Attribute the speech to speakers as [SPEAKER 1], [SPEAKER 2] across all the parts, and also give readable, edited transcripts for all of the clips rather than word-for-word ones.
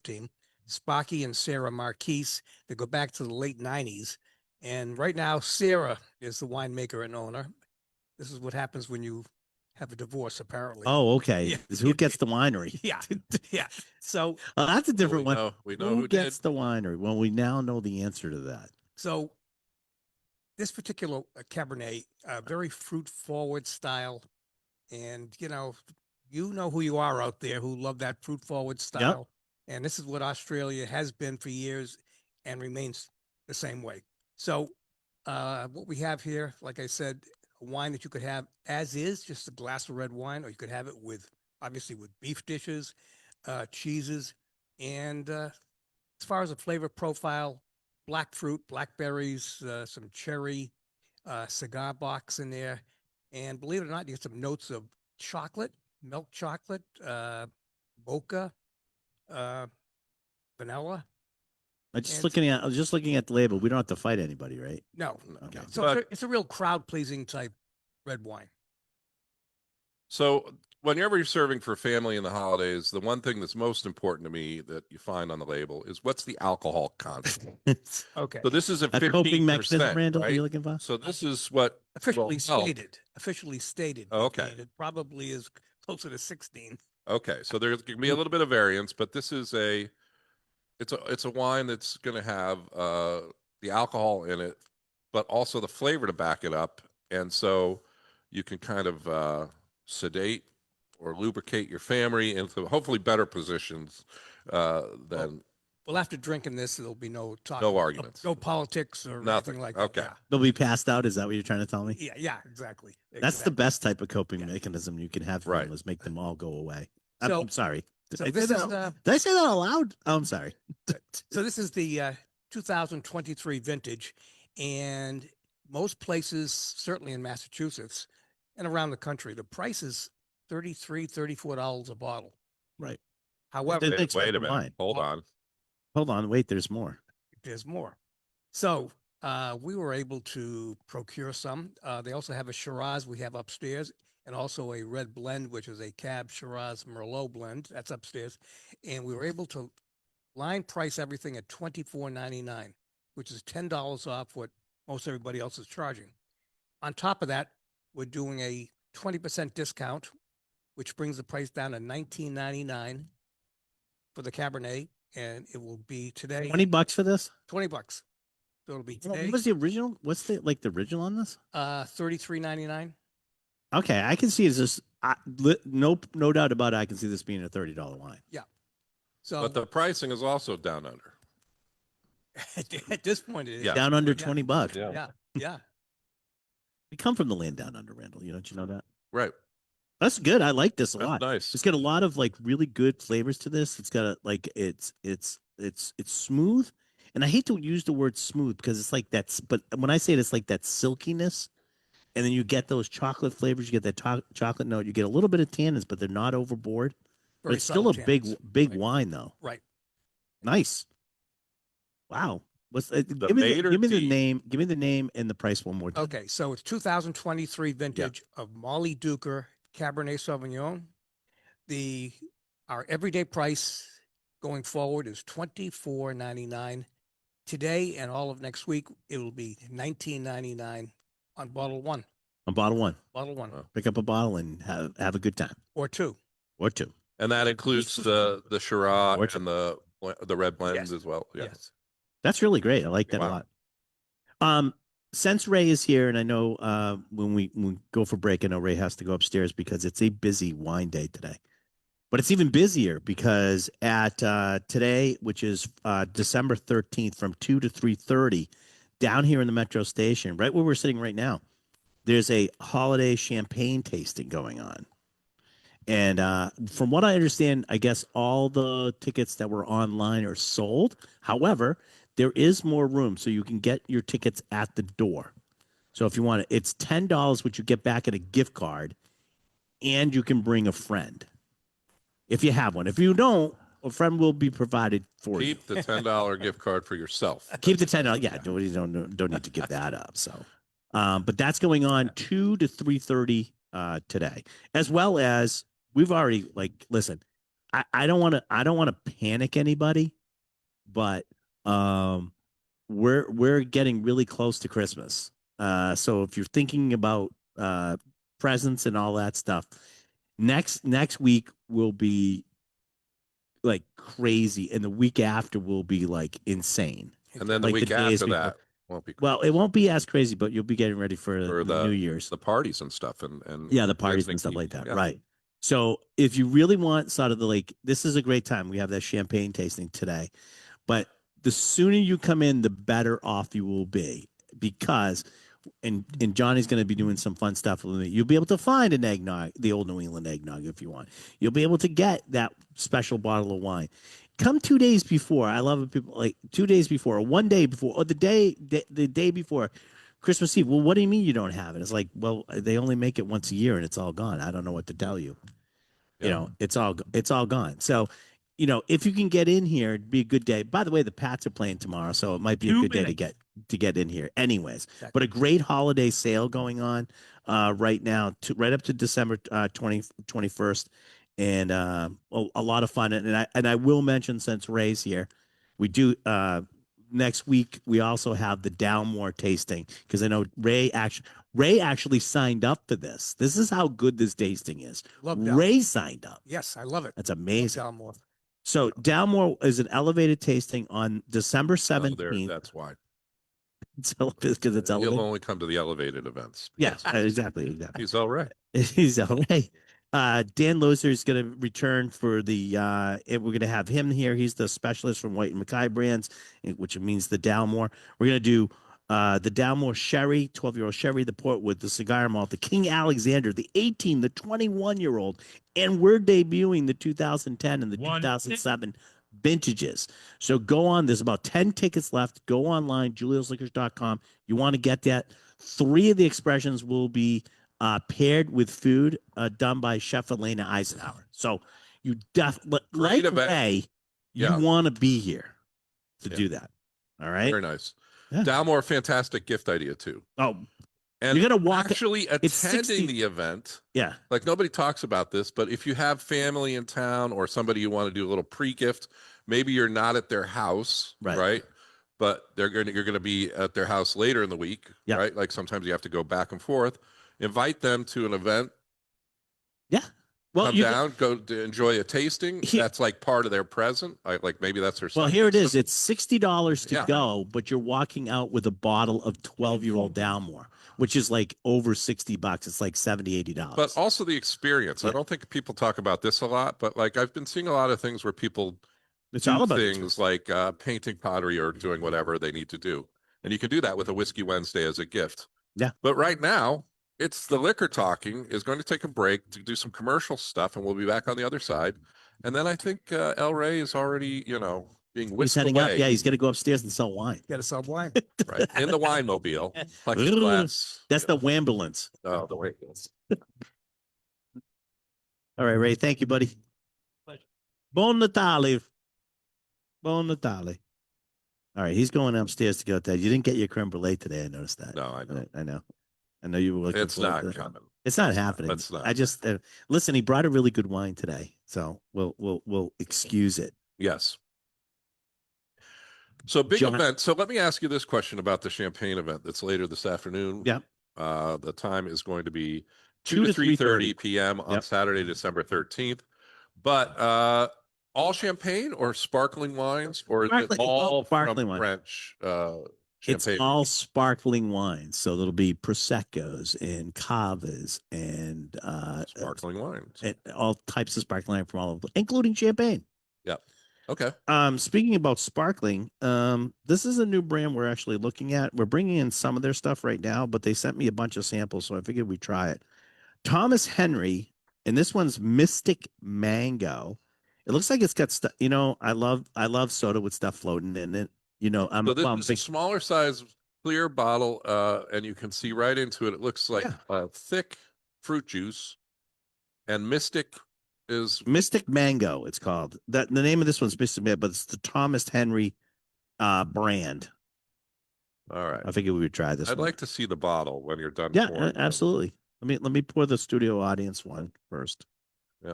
[SPEAKER 1] team, Sparky and Sarah Marquise. They go back to the late 90s. And right now, Sarah is the winemaker and owner. This is what happens when you have a divorce, apparently.
[SPEAKER 2] Oh, okay.
[SPEAKER 1] Yeah.
[SPEAKER 2] Who gets the winery?
[SPEAKER 1] Yeah. Yeah. So
[SPEAKER 2] that's a different one.
[SPEAKER 3] We know
[SPEAKER 2] who gets the winery. Well, we now know the answer to that.
[SPEAKER 1] So this particular Cabernet, very fruit forward style. And, you know who you are out there who love that fruit forward style. Yep. And this is what Australia has been for years and remains the same way. So what we have here, like I said, a wine that you could have as is, just a glass of red wine, or you could have it with, obviously, with beef dishes, cheeses. And as far as the flavor profile, black fruit, blackberries, some cherry, cigar box in there. And believe it or not, you get some notes of chocolate, milk chocolate, mocha, vanilla.
[SPEAKER 2] I was just looking at the label. We don't have to fight anybody, right?
[SPEAKER 1] No.
[SPEAKER 2] Okay.
[SPEAKER 1] So it's a real crowd pleasing type red wine.
[SPEAKER 3] So whenever you're serving for family in the holidays, the one thing that's most important to me that you find on the label is what's the alcohol content.
[SPEAKER 1] Okay.
[SPEAKER 3] So this is a 15%,
[SPEAKER 2] coping mechanism, Randall,
[SPEAKER 3] right?
[SPEAKER 2] are you looking for?
[SPEAKER 3] So this is what
[SPEAKER 1] officially stated. Officially stated.
[SPEAKER 3] Okay.
[SPEAKER 1] It probably is closer to 16.
[SPEAKER 3] Okay. So there's going to be a little bit of variance, but this is it's a wine that's going to have the alcohol in it, but also the flavor to back it up. And so you can kind of sedate or lubricate your family into hopefully better positions than.
[SPEAKER 1] Well, after drinking this, there'll be no talk.
[SPEAKER 3] No arguments.
[SPEAKER 1] No politics or
[SPEAKER 3] nothing
[SPEAKER 1] anything like
[SPEAKER 3] that.
[SPEAKER 1] Okay.
[SPEAKER 2] They'll be passed out. Is that what you're trying to tell me?
[SPEAKER 1] Yeah, exactly.
[SPEAKER 2] That's the best type of coping mechanism you can have.
[SPEAKER 3] Right.
[SPEAKER 2] Is make them all go away.
[SPEAKER 1] So,
[SPEAKER 2] I'm sorry. Did I say that out loud? Oh, I'm sorry.
[SPEAKER 1] So this is the 2023 vintage, and most places, certainly in Massachusetts and around the country, the price is $33, $34 a bottle.
[SPEAKER 2] Right.
[SPEAKER 1] However,
[SPEAKER 3] wait a minute. Hold on.
[SPEAKER 2] Wait, there's more.
[SPEAKER 1] There's more. So we were able to procure some. They also have a Shiraz we have upstairs, and also a red blend, which is a Cab Shiraz Merlot blend. That's upstairs. And we were able to line price everything at $24.99, which is $10 off what most everybody else is charging. On top of that, we're doing a 20% discount, which brings the price down to $19.99 for the Cabernet, and it will be today.
[SPEAKER 2] $20 for this?
[SPEAKER 1] $20. So it'll be today.
[SPEAKER 2] What was the original? What's the original on this?
[SPEAKER 1] $33.99.
[SPEAKER 2] Okay, I can see it's just no doubt about it. I can see this being a $30 wine.
[SPEAKER 1] Yeah. So,
[SPEAKER 3] but the pricing is also down under.
[SPEAKER 1] At this point, it is
[SPEAKER 2] down under $20.
[SPEAKER 1] Yeah.
[SPEAKER 2] We come from the land down under, Randall. Don't you know that?
[SPEAKER 3] Right.
[SPEAKER 2] That's good. I like this a lot.
[SPEAKER 3] Nice.
[SPEAKER 2] It's got a lot of really good flavors to this. It's got it's smooth, and I hate to use the word smooth because it's like that's. But when I say it, it's like that silkiness, and then you get those chocolate flavors. You get that chocolate note. You get a little bit of tannins, but they're not overboard. But it's still a big wine, though.
[SPEAKER 1] Right.
[SPEAKER 2] Nice. Wow. Give me the name. Give me the name and the price one more time.
[SPEAKER 1] Okay, so it's 2023 vintage of Molly Duker Cabernet Sauvignon. Our everyday price going forward is $24.99. Today and all of next week, it will be $19.99 on bottle one.
[SPEAKER 2] On bottle one.
[SPEAKER 1] Bottle one.
[SPEAKER 2] Pick up a bottle and have a good time.
[SPEAKER 1] Or two.
[SPEAKER 3] And that includes the Shiraz and the red blends as well. Yeah.
[SPEAKER 1] Yes.
[SPEAKER 2] That's really great. I like that a lot. Since Ray is here, and I know when we go for break, I know Ray has to go upstairs because it's a busy wine day today. But it's even busier because at today, which is December 13th from 2 to 3:30, down here in the Metro Station, right where we're sitting right now, there's a holiday champagne tasting going on. And from what I understand, I guess all the tickets that were online are sold. However, there is more room, so you can get your tickets at the door. So if you want it, it's $10, which you get back at a gift card, and you can bring a friend if you have one. If you don't, a friend will be provided for you.
[SPEAKER 3] Keep the $10 gift card for yourself.
[SPEAKER 2] Keep the $10. Yeah, don't need to give that up. So, but that's going on 2 to 3:30 today, as well as we've already listen. I don't want to panic anybody, but we're getting really close to Christmas. So if you're thinking about presents and all that stuff, next week will be like crazy, and the week after will be like insane.
[SPEAKER 3] And then the
[SPEAKER 2] Like
[SPEAKER 3] week
[SPEAKER 2] days
[SPEAKER 3] after
[SPEAKER 2] before.
[SPEAKER 3] that won't be
[SPEAKER 2] Well, it won't be as crazy, but you'll be getting ready for
[SPEAKER 3] for
[SPEAKER 2] the New Year's.
[SPEAKER 3] the parties and stuff, and
[SPEAKER 2] Yeah, the parties
[SPEAKER 3] visiting
[SPEAKER 2] and stuff like
[SPEAKER 3] people.
[SPEAKER 2] that.
[SPEAKER 3] Yeah.
[SPEAKER 2] Right. So if you really want sort of the like, this is a great time. We have that champagne tasting today, but the sooner you come in, the better off you will be because, and Johnny's going to be doing some fun stuff with me. You'll be able to find an eggnog, the old New England eggnog, if you want. You'll be able to get that special bottle of wine. Come 2 days before. I love it. People like 2 days before, or one day before, or the day before Christmas Eve. Well, what do you mean you don't have it? It's like, well, they only make it once a year and it's all gone. I don't know what to tell you. You
[SPEAKER 3] Yeah.
[SPEAKER 2] know, it's all gone. So, if you can get in here, it'd be a good day. By the way, the Pats are playing tomorrow, so it might be a good day to get in here. Anyways, but a great holiday sale going on right now, right up to December 21st, and a lot of fun. And I will mention, since Ray's here, we do next week we also have the Dalmore tasting, because I know Ray actually signed up for this. This is how good this tasting is.
[SPEAKER 1] Love
[SPEAKER 2] Ray signed up.
[SPEAKER 1] Yes, I love it.
[SPEAKER 2] That's amazing.
[SPEAKER 1] Dalmore.
[SPEAKER 2] So Dalmore is an elevated tasting on December
[SPEAKER 3] Oh, there,
[SPEAKER 2] 17th.
[SPEAKER 3] that's why.
[SPEAKER 2] Because it's
[SPEAKER 3] He'll
[SPEAKER 2] elevated.
[SPEAKER 3] only come to the elevated events.
[SPEAKER 2] Yes, exactly.
[SPEAKER 3] He's all right.
[SPEAKER 2] He's all right. Dan Loser is going to return for the. We're going to have him here. He's the specialist from White and Mackay brands, which means the Dalmore. We're going to do the Dalmore Sherry, 12-year-old Sherry, the port with the cigar malt, the King Alexander, the 18, the 21-year-old, and we're debuting the 2010 and the 2007 vintages. So go on. There's about 10 tickets left. Go online, juliosliquors.com. You want to get that. 3 of the expressions will be paired with food done by Chef Elena Eisenhower. So you like
[SPEAKER 3] event.
[SPEAKER 2] Ray, you
[SPEAKER 3] Yeah.
[SPEAKER 2] want to be here to do that. All right.
[SPEAKER 3] Very nice.
[SPEAKER 2] Yeah.
[SPEAKER 3] Dalmore, fantastic gift idea too.
[SPEAKER 2] Oh,
[SPEAKER 3] And
[SPEAKER 2] you're gonna walk.
[SPEAKER 3] actually
[SPEAKER 2] it's 60
[SPEAKER 3] attending the event.
[SPEAKER 2] Yeah.
[SPEAKER 3] Like nobody talks about this, but if you have family in town or somebody you want to do a little pre-gift, maybe you're not at their house, right? But you're going to be at their house later in the week,
[SPEAKER 2] Yeah.
[SPEAKER 3] right? Like sometimes you have to go back and forth. Invite them to an event.
[SPEAKER 2] Yeah. Well,
[SPEAKER 3] Come down, go to enjoy a tasting. That's like part of their present. Like maybe that's their.
[SPEAKER 2] Well, here it is. It's $60 to
[SPEAKER 3] Yeah.
[SPEAKER 2] go, but you're walking out with a bottle of 12-year-old Dalmore, which is like over $60. It's like $70-$80.
[SPEAKER 3] But also the experience.
[SPEAKER 2] Yeah.
[SPEAKER 3] I don't think people talk about this a lot, but like I've been seeing a lot of things where people
[SPEAKER 2] It's
[SPEAKER 3] do
[SPEAKER 2] all about
[SPEAKER 3] things like painting pottery or doing whatever they need to do. And you can do that with a Whiskey Wednesday as a gift.
[SPEAKER 2] Yeah.
[SPEAKER 3] But right now, it's the liquor talking is going to take a break to do some commercial stuff, and we'll be back on the other side. And then I think El Rey is already, being
[SPEAKER 2] He's
[SPEAKER 3] whisked
[SPEAKER 2] heading
[SPEAKER 3] away.
[SPEAKER 2] up. Yeah, he's going to go upstairs and sell wine.
[SPEAKER 1] Got to sell wine.
[SPEAKER 3] Right. In the wine mobile. Plexiglass.
[SPEAKER 2] That's the Wambulance.
[SPEAKER 3] Oh, the way it goes.
[SPEAKER 2] All right, Ray. Thank you, buddy. Buon Natale. Buon Natale. All right, he's going upstairs to go with that. You didn't get your creme brulee today. I noticed that.
[SPEAKER 3] No, I know.
[SPEAKER 2] I know. I know you were looking.
[SPEAKER 3] It's
[SPEAKER 2] forward
[SPEAKER 3] not
[SPEAKER 2] to that.
[SPEAKER 3] coming.
[SPEAKER 2] It's not happening.
[SPEAKER 3] It's not.
[SPEAKER 2] I just listen. He brought a really good wine today, so we'll excuse it.
[SPEAKER 3] Yes. So big
[SPEAKER 2] John-
[SPEAKER 3] event. So let me ask you this question about the champagne event that's later this afternoon.
[SPEAKER 2] Yeah.
[SPEAKER 3] The time is going to be
[SPEAKER 2] 2
[SPEAKER 3] 2
[SPEAKER 2] to
[SPEAKER 3] to 3:30 p.m. on
[SPEAKER 2] Yep.
[SPEAKER 3] Saturday, December 13th. But all champagne or sparkling wines, or is it
[SPEAKER 2] Sparkling-
[SPEAKER 3] all
[SPEAKER 2] sparkling
[SPEAKER 3] from
[SPEAKER 2] wine.
[SPEAKER 3] French
[SPEAKER 2] It's
[SPEAKER 3] champagne?
[SPEAKER 2] all sparkling wines, so there'll be proseccos and cavas and
[SPEAKER 3] Sparkling wines.
[SPEAKER 2] and all types of sparkling wine from all over, including champagne.
[SPEAKER 3] Okay.
[SPEAKER 2] Speaking about sparkling, this is a new brand we're actually looking at. We're bringing in some of their stuff right now, but they sent me a bunch of samples, so I figured we'd try it. Thomas Henry, and this one's Mystic Mango. It looks like it's got stuff. I love soda with stuff floating in it. I'm
[SPEAKER 3] So this
[SPEAKER 2] I'm
[SPEAKER 3] is a
[SPEAKER 2] big,
[SPEAKER 3] smaller size, clear bottle, and you can see right into it. It looks like thick fruit juice, and Mystic is
[SPEAKER 2] Mystic Mango. It's called that. The name of this one's Mystic Mango, but it's the Thomas Henry brand.
[SPEAKER 3] all right.
[SPEAKER 2] I figured we would try this.
[SPEAKER 3] I'd
[SPEAKER 2] one.
[SPEAKER 3] like to see the bottle when you're done.
[SPEAKER 2] Yeah,
[SPEAKER 3] pouring.
[SPEAKER 2] absolutely. Let me pour the studio audience one first.
[SPEAKER 3] Yeah.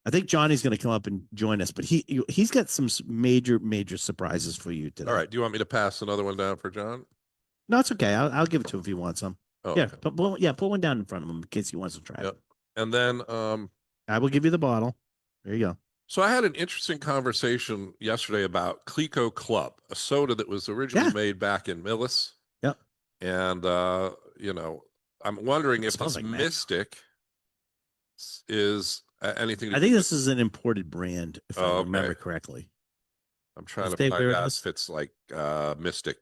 [SPEAKER 2] I think Johnny's going to come up and join us, but he's got some major surprises for you today.
[SPEAKER 3] All right. Do you want me to pass another one down for John?
[SPEAKER 2] No, it's okay. I'll give it to him if he wants some.
[SPEAKER 3] Oh,
[SPEAKER 2] yeah,
[SPEAKER 3] okay.
[SPEAKER 2] put one down in front of him in case he wants to try it.
[SPEAKER 3] Yep. And then
[SPEAKER 2] I will give you the bottle. There you go.
[SPEAKER 3] so I had an interesting conversation yesterday about Clico Club, a soda that was originally made back in Millis.
[SPEAKER 2] Yep.
[SPEAKER 3] And you know, I'm wondering if
[SPEAKER 2] smells
[SPEAKER 3] this
[SPEAKER 2] like
[SPEAKER 3] Mystic is anything to
[SPEAKER 2] I
[SPEAKER 3] do
[SPEAKER 2] think
[SPEAKER 3] with.
[SPEAKER 2] this is an imported brand, if I remember correctly.
[SPEAKER 3] I'm trying to
[SPEAKER 2] Stay
[SPEAKER 3] find
[SPEAKER 2] where it
[SPEAKER 3] out
[SPEAKER 2] is.
[SPEAKER 3] if it's like Mystic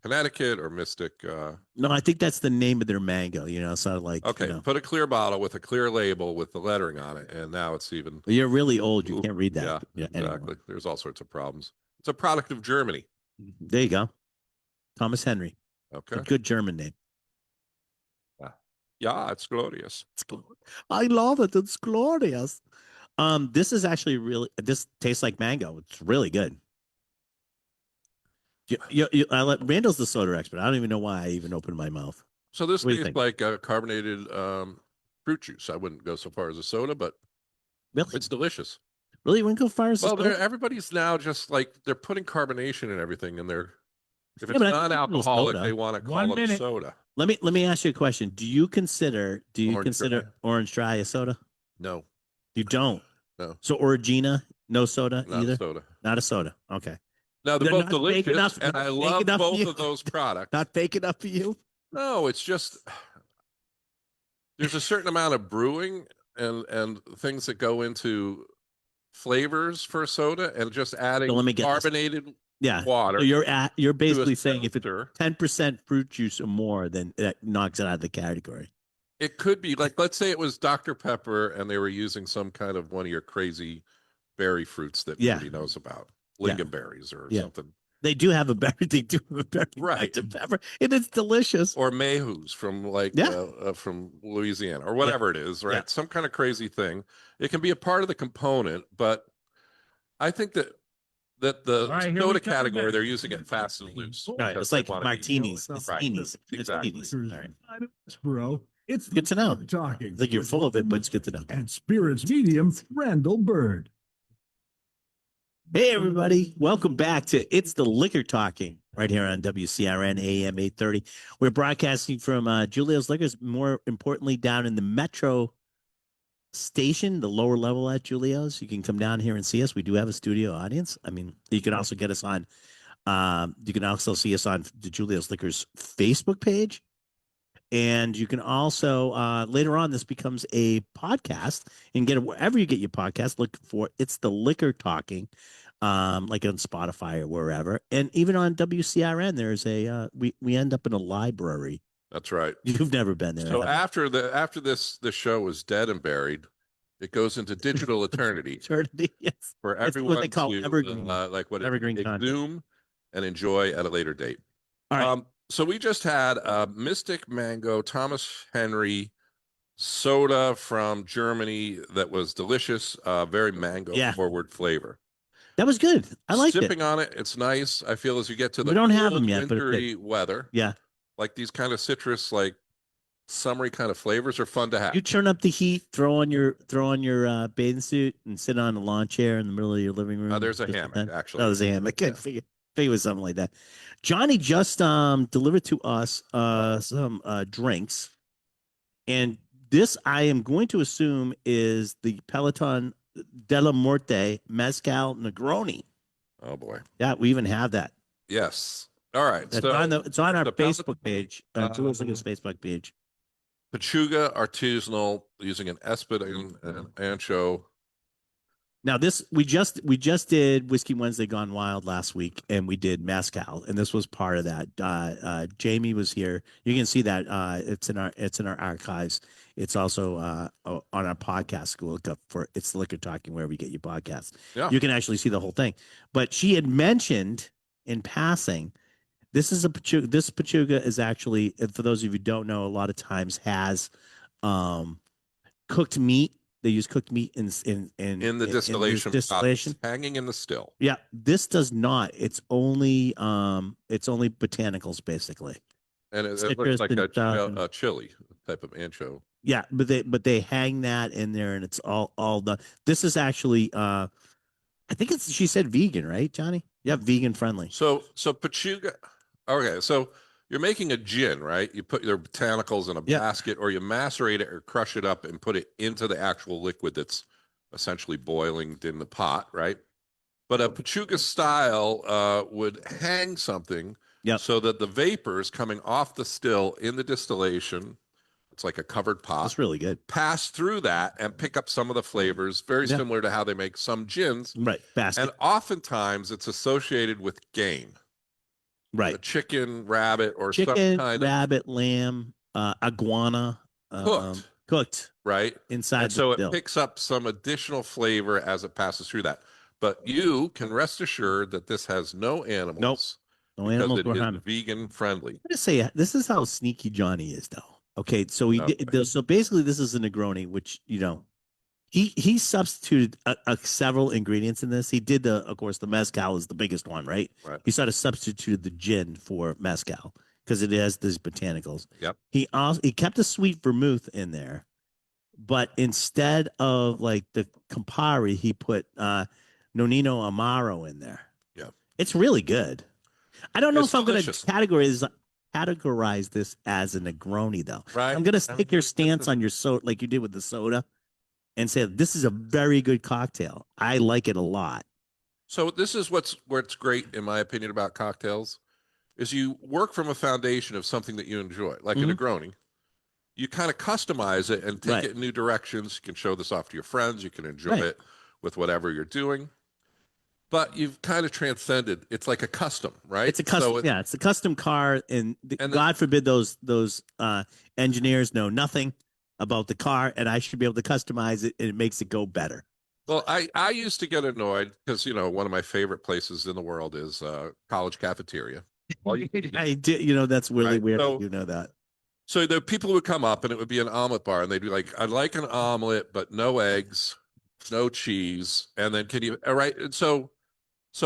[SPEAKER 3] Connecticut or Mystic
[SPEAKER 2] No, I think that's the name of their mango. You know, so like
[SPEAKER 3] okay,
[SPEAKER 2] you know.
[SPEAKER 3] put a clear bottle with a clear label with the lettering on it, and now it's even.
[SPEAKER 2] Well, you're really old. You
[SPEAKER 3] Ooh,
[SPEAKER 2] can't read that.
[SPEAKER 3] Yeah,
[SPEAKER 2] anymore.
[SPEAKER 3] exactly. There's all sorts of problems. It's a product of Germany.
[SPEAKER 2] There you go. Thomas Henry.
[SPEAKER 3] Okay.
[SPEAKER 2] A good German name.
[SPEAKER 3] Yeah, it's glorious.
[SPEAKER 2] I love it. It's glorious. This is actually this tastes like mango. It's really good. Randall's the soda expert. I don't even know why I even opened my mouth.
[SPEAKER 3] So this
[SPEAKER 2] What do you
[SPEAKER 3] tastes
[SPEAKER 2] think?
[SPEAKER 3] like a carbonated fruit juice. I wouldn't go so far as a soda, but
[SPEAKER 2] Really?
[SPEAKER 3] it's delicious.
[SPEAKER 2] Really? You wouldn't go far as
[SPEAKER 3] Well,
[SPEAKER 2] soda?
[SPEAKER 3] everybody's now just like they're putting carbonation in everything, and if
[SPEAKER 2] Yeah,
[SPEAKER 3] it's
[SPEAKER 2] but I think
[SPEAKER 3] non-alcoholic,
[SPEAKER 2] soda.
[SPEAKER 3] they want to
[SPEAKER 1] One
[SPEAKER 3] call it a
[SPEAKER 1] minute.
[SPEAKER 3] soda.
[SPEAKER 2] Let me ask you a question. Do you consider
[SPEAKER 3] Orange dry.
[SPEAKER 2] orange dry a soda?
[SPEAKER 3] No,
[SPEAKER 2] You don't.
[SPEAKER 3] No.
[SPEAKER 2] So Orangina, no soda
[SPEAKER 3] not
[SPEAKER 2] either.
[SPEAKER 3] a soda.
[SPEAKER 2] Not a soda. Okay.
[SPEAKER 3] Now they're both
[SPEAKER 2] not fake
[SPEAKER 3] delicious,
[SPEAKER 2] enough-
[SPEAKER 3] and
[SPEAKER 2] not
[SPEAKER 3] I
[SPEAKER 2] fake
[SPEAKER 3] love
[SPEAKER 2] enough for
[SPEAKER 3] both
[SPEAKER 2] you?
[SPEAKER 3] of those products.
[SPEAKER 2] Not fake enough for you.
[SPEAKER 3] No, it's just there's a certain amount of brewing and things that go into flavors for soda, and just adding
[SPEAKER 2] let me get this.
[SPEAKER 3] carbonated
[SPEAKER 2] Yeah.
[SPEAKER 3] water.
[SPEAKER 2] So you're basically saying if it's
[SPEAKER 3] seltzer.
[SPEAKER 2] 10% fruit juice or more, then that knocks it out of the category.
[SPEAKER 3] It could be like, let's say it was Dr. Pepper and they were using some kind of one of your crazy berry fruits that nobody knows about, lingonberries or something.
[SPEAKER 2] They do have a berry. They do have a berry,
[SPEAKER 3] Right.
[SPEAKER 2] Dr. Pepper, and it's delicious.
[SPEAKER 3] Or mayhews from from Louisiana or whatever it is, right?
[SPEAKER 2] Yeah.
[SPEAKER 3] Some kind of crazy thing. It can be a part of the component, but I think that the
[SPEAKER 1] right, here
[SPEAKER 3] soda
[SPEAKER 1] we come
[SPEAKER 3] category,
[SPEAKER 1] again.
[SPEAKER 3] they're using it fast and loose.
[SPEAKER 2] Right,
[SPEAKER 3] because
[SPEAKER 2] it's
[SPEAKER 3] they
[SPEAKER 2] like
[SPEAKER 3] wanna be-
[SPEAKER 2] martinis. It's
[SPEAKER 3] Right.
[SPEAKER 2] teenies.
[SPEAKER 3] Exactly.
[SPEAKER 2] It's teenies. All right.
[SPEAKER 4] Bro, it's
[SPEAKER 2] Good to know.
[SPEAKER 4] talking.
[SPEAKER 2] I think you're full of it, but it's good to know.
[SPEAKER 4] And Spirits Medium, Randall Bird.
[SPEAKER 2] Hey, everybody. Welcome back to It's the Liquor Talking right here on WCRN AM 830. We're broadcasting from Julio's Liquors, more importantly, down in the Metro station, the lower level at Julio's. You can come down here and see us. We do have a studio audience. I mean, you can also get us on, you can also see us on the Julio's Liquors Facebook page. And you can also, later on, this becomes a podcast. You can get it wherever you get your podcast. Look for It's the Liquor Talking, like on Spotify or wherever. And even on WCRN, there's we end up in a library.
[SPEAKER 3] That's right.
[SPEAKER 2] You've never been there.
[SPEAKER 3] So
[SPEAKER 2] have you?
[SPEAKER 3] after this show is dead and buried, it goes into digital eternity
[SPEAKER 2] Eternity, yes.
[SPEAKER 3] for
[SPEAKER 2] It's what
[SPEAKER 3] everyone
[SPEAKER 2] they call
[SPEAKER 3] to
[SPEAKER 2] evergreen.
[SPEAKER 3] like what
[SPEAKER 2] Evergreen content.
[SPEAKER 3] exhume and enjoy at a later date.
[SPEAKER 2] All right.
[SPEAKER 3] So we just had a Mystic Mango Thomas Henry soda from Germany that was delicious, very mango forward flavor.
[SPEAKER 2] That was good. I liked it.
[SPEAKER 3] Sipping on it, it's nice. I feel as you get to the
[SPEAKER 2] We don't have
[SPEAKER 3] cold,
[SPEAKER 2] them yet, but it's
[SPEAKER 3] wintry weather,
[SPEAKER 2] Yeah.
[SPEAKER 3] like these kind of citrus, like summery kind of flavors are fun to have.
[SPEAKER 2] You turn up the heat, throw on your bathing suit, and sit on a lawn chair in the middle of your living room.
[SPEAKER 3] There's a
[SPEAKER 2] Just
[SPEAKER 3] hammock,
[SPEAKER 2] then.
[SPEAKER 3] actually.
[SPEAKER 2] Oh, there's a hammock. I figure it was something like that. Johnny just delivered to us some drinks, and this I am going to assume is the Peloton de la Muerte Mezcal Negroni.
[SPEAKER 3] Oh boy.
[SPEAKER 2] Yeah, we even have that.
[SPEAKER 3] Yes. All right.
[SPEAKER 2] It's
[SPEAKER 3] So
[SPEAKER 2] on our
[SPEAKER 3] the
[SPEAKER 2] Facebook page. Jules Liggins' Facebook page.
[SPEAKER 3] Pachuga artisanal using an espadon and ancho.
[SPEAKER 2] Now this we just did Whiskey Wednesday Gone Wild last week, and we did mezcal, and this was part of that. Jamie was here. You can see that it's in our archives. It's also on our podcast. Look up for It's the Liquor Talking wherever you get your podcasts.
[SPEAKER 3] Yeah.
[SPEAKER 2] You can actually see the whole thing. But she had mentioned in passing, this is a Pachuga. This Pachuga is actually, for those of you who don't know, a lot of times has cooked meat. They use cooked meat in
[SPEAKER 3] In the distillation,
[SPEAKER 2] distillation.
[SPEAKER 3] hanging in the still.
[SPEAKER 2] Yeah, this does not. It's only botanicals basically.
[SPEAKER 3] And it looks
[SPEAKER 2] Citrus
[SPEAKER 3] like
[SPEAKER 2] and
[SPEAKER 3] a
[SPEAKER 2] stuff.
[SPEAKER 3] chili type of ancho.
[SPEAKER 2] Yeah, but they hang that in there and it's all done. This is actually I think it's she said vegan, right, Johnny? Yeah, vegan friendly.
[SPEAKER 3] So Pachuga. Okay, so you're making a gin, right? You put your botanicals in a
[SPEAKER 2] Yeah.
[SPEAKER 3] basket, or you macerate it or crush it up and put it into the actual liquid that's essentially boiling in the pot, right? But a Pachuga style would hang something
[SPEAKER 2] Yep.
[SPEAKER 3] so that the vapors coming off the still in the distillation, it's like a covered pot,
[SPEAKER 2] That's really good.
[SPEAKER 3] pass through that and pick up some of the flavors, very
[SPEAKER 2] Yeah.
[SPEAKER 3] similar to how they make some gins.
[SPEAKER 2] Right. Basket.
[SPEAKER 3] And oftentimes it's associated with game, a
[SPEAKER 2] Right.
[SPEAKER 3] chicken, rabbit, or some
[SPEAKER 2] Chicken,
[SPEAKER 3] kind
[SPEAKER 2] rabbit, lamb, iguana,
[SPEAKER 3] Cooked.
[SPEAKER 2] cooked
[SPEAKER 3] right?
[SPEAKER 2] inside
[SPEAKER 3] And so
[SPEAKER 2] the
[SPEAKER 3] it
[SPEAKER 2] still.
[SPEAKER 3] picks up some additional flavor as it passes through that. But you can rest assured that this has no animals.
[SPEAKER 2] No
[SPEAKER 3] because
[SPEAKER 2] animals
[SPEAKER 3] it
[SPEAKER 2] were
[SPEAKER 3] is
[SPEAKER 2] harmed.
[SPEAKER 3] vegan friendly.
[SPEAKER 2] I'm gonna say this is how sneaky Johnny is, though. Okay, so he
[SPEAKER 3] Okay.
[SPEAKER 2] did, so basically this is a Negroni, which he substituted several ingredients in this. He did of course, the mezcal is the biggest one, right?
[SPEAKER 3] Right.
[SPEAKER 2] He sort of substituted the gin for mezcal because it has these botanicals.
[SPEAKER 3] Yep.
[SPEAKER 2] He kept a sweet vermouth in there, but instead of like the Campari, he put Nonino Amaro in there.
[SPEAKER 3] Yep.
[SPEAKER 2] It's really good. I don't know
[SPEAKER 3] It's
[SPEAKER 2] if I'm going to
[SPEAKER 3] delicious.
[SPEAKER 2] categorize this as a Negroni, though.
[SPEAKER 3] Right.
[SPEAKER 2] I'm going to take your stance on your soda, like you did with the soda, and say this is a very good cocktail. I like it a lot.
[SPEAKER 3] So this is what's great, in my opinion, about cocktails, is you work from a foundation of something that you enjoy, like
[SPEAKER 2] Mhm.
[SPEAKER 3] a Negroni. You kind of customize it and take
[SPEAKER 2] Right.
[SPEAKER 3] it in new directions. You can show this off to your friends. You can enjoy
[SPEAKER 2] Right.
[SPEAKER 3] it with whatever you're doing. But you've kind of transcended. It's like a custom, right?
[SPEAKER 2] It's a custom,
[SPEAKER 3] So
[SPEAKER 2] it's a custom car, and,
[SPEAKER 3] And
[SPEAKER 2] God forbid those engineers know nothing about the car, and I should be able to customize it, and it makes it go better.
[SPEAKER 3] Well, I used to get annoyed because one of my favorite places in the world is college cafeteria. Well,
[SPEAKER 2] I did, that's really
[SPEAKER 3] Right.
[SPEAKER 2] weird.
[SPEAKER 3] So-
[SPEAKER 2] You know that.
[SPEAKER 3] So the people would come up and it would be an omelet bar and they'd be like, I'd like an omelet, but no eggs, no cheese. And then can you, all right. And so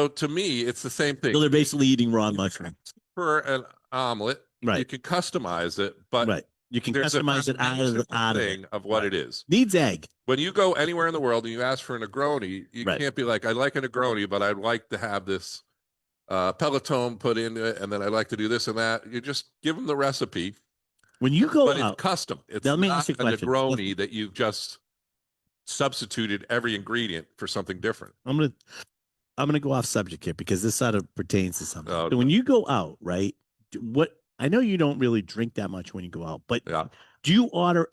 [SPEAKER 3] to me, it's the same thing.
[SPEAKER 2] So they're basically eating raw mushrooms,
[SPEAKER 3] For an omelet, you
[SPEAKER 2] right?
[SPEAKER 3] can customize it, but
[SPEAKER 2] Right. You can
[SPEAKER 3] there's
[SPEAKER 2] customize it out of
[SPEAKER 3] thing
[SPEAKER 2] it.
[SPEAKER 3] of what
[SPEAKER 2] Right.
[SPEAKER 3] it is.
[SPEAKER 2] Needs egg.
[SPEAKER 3] When you go anywhere in the world and you ask for a Negroni, you
[SPEAKER 2] Right.
[SPEAKER 3] can't be like, I'd like a Negroni, but I'd like to have this Peloton put into it. And then I'd like to do this and that. You just give them the recipe.
[SPEAKER 2] When you go
[SPEAKER 3] But it's
[SPEAKER 2] out,
[SPEAKER 3] custom. It's
[SPEAKER 2] Let me
[SPEAKER 3] not
[SPEAKER 2] ask you a
[SPEAKER 3] a
[SPEAKER 2] question.
[SPEAKER 3] Negroni that you've just substituted every ingredient for something different.
[SPEAKER 2] I'm gonna go off subject here because this sort of pertains to something.
[SPEAKER 3] Oh,
[SPEAKER 2] So when you go out, right? What I know you don't really drink that much when you go out, but
[SPEAKER 3] Yeah.
[SPEAKER 2] do you order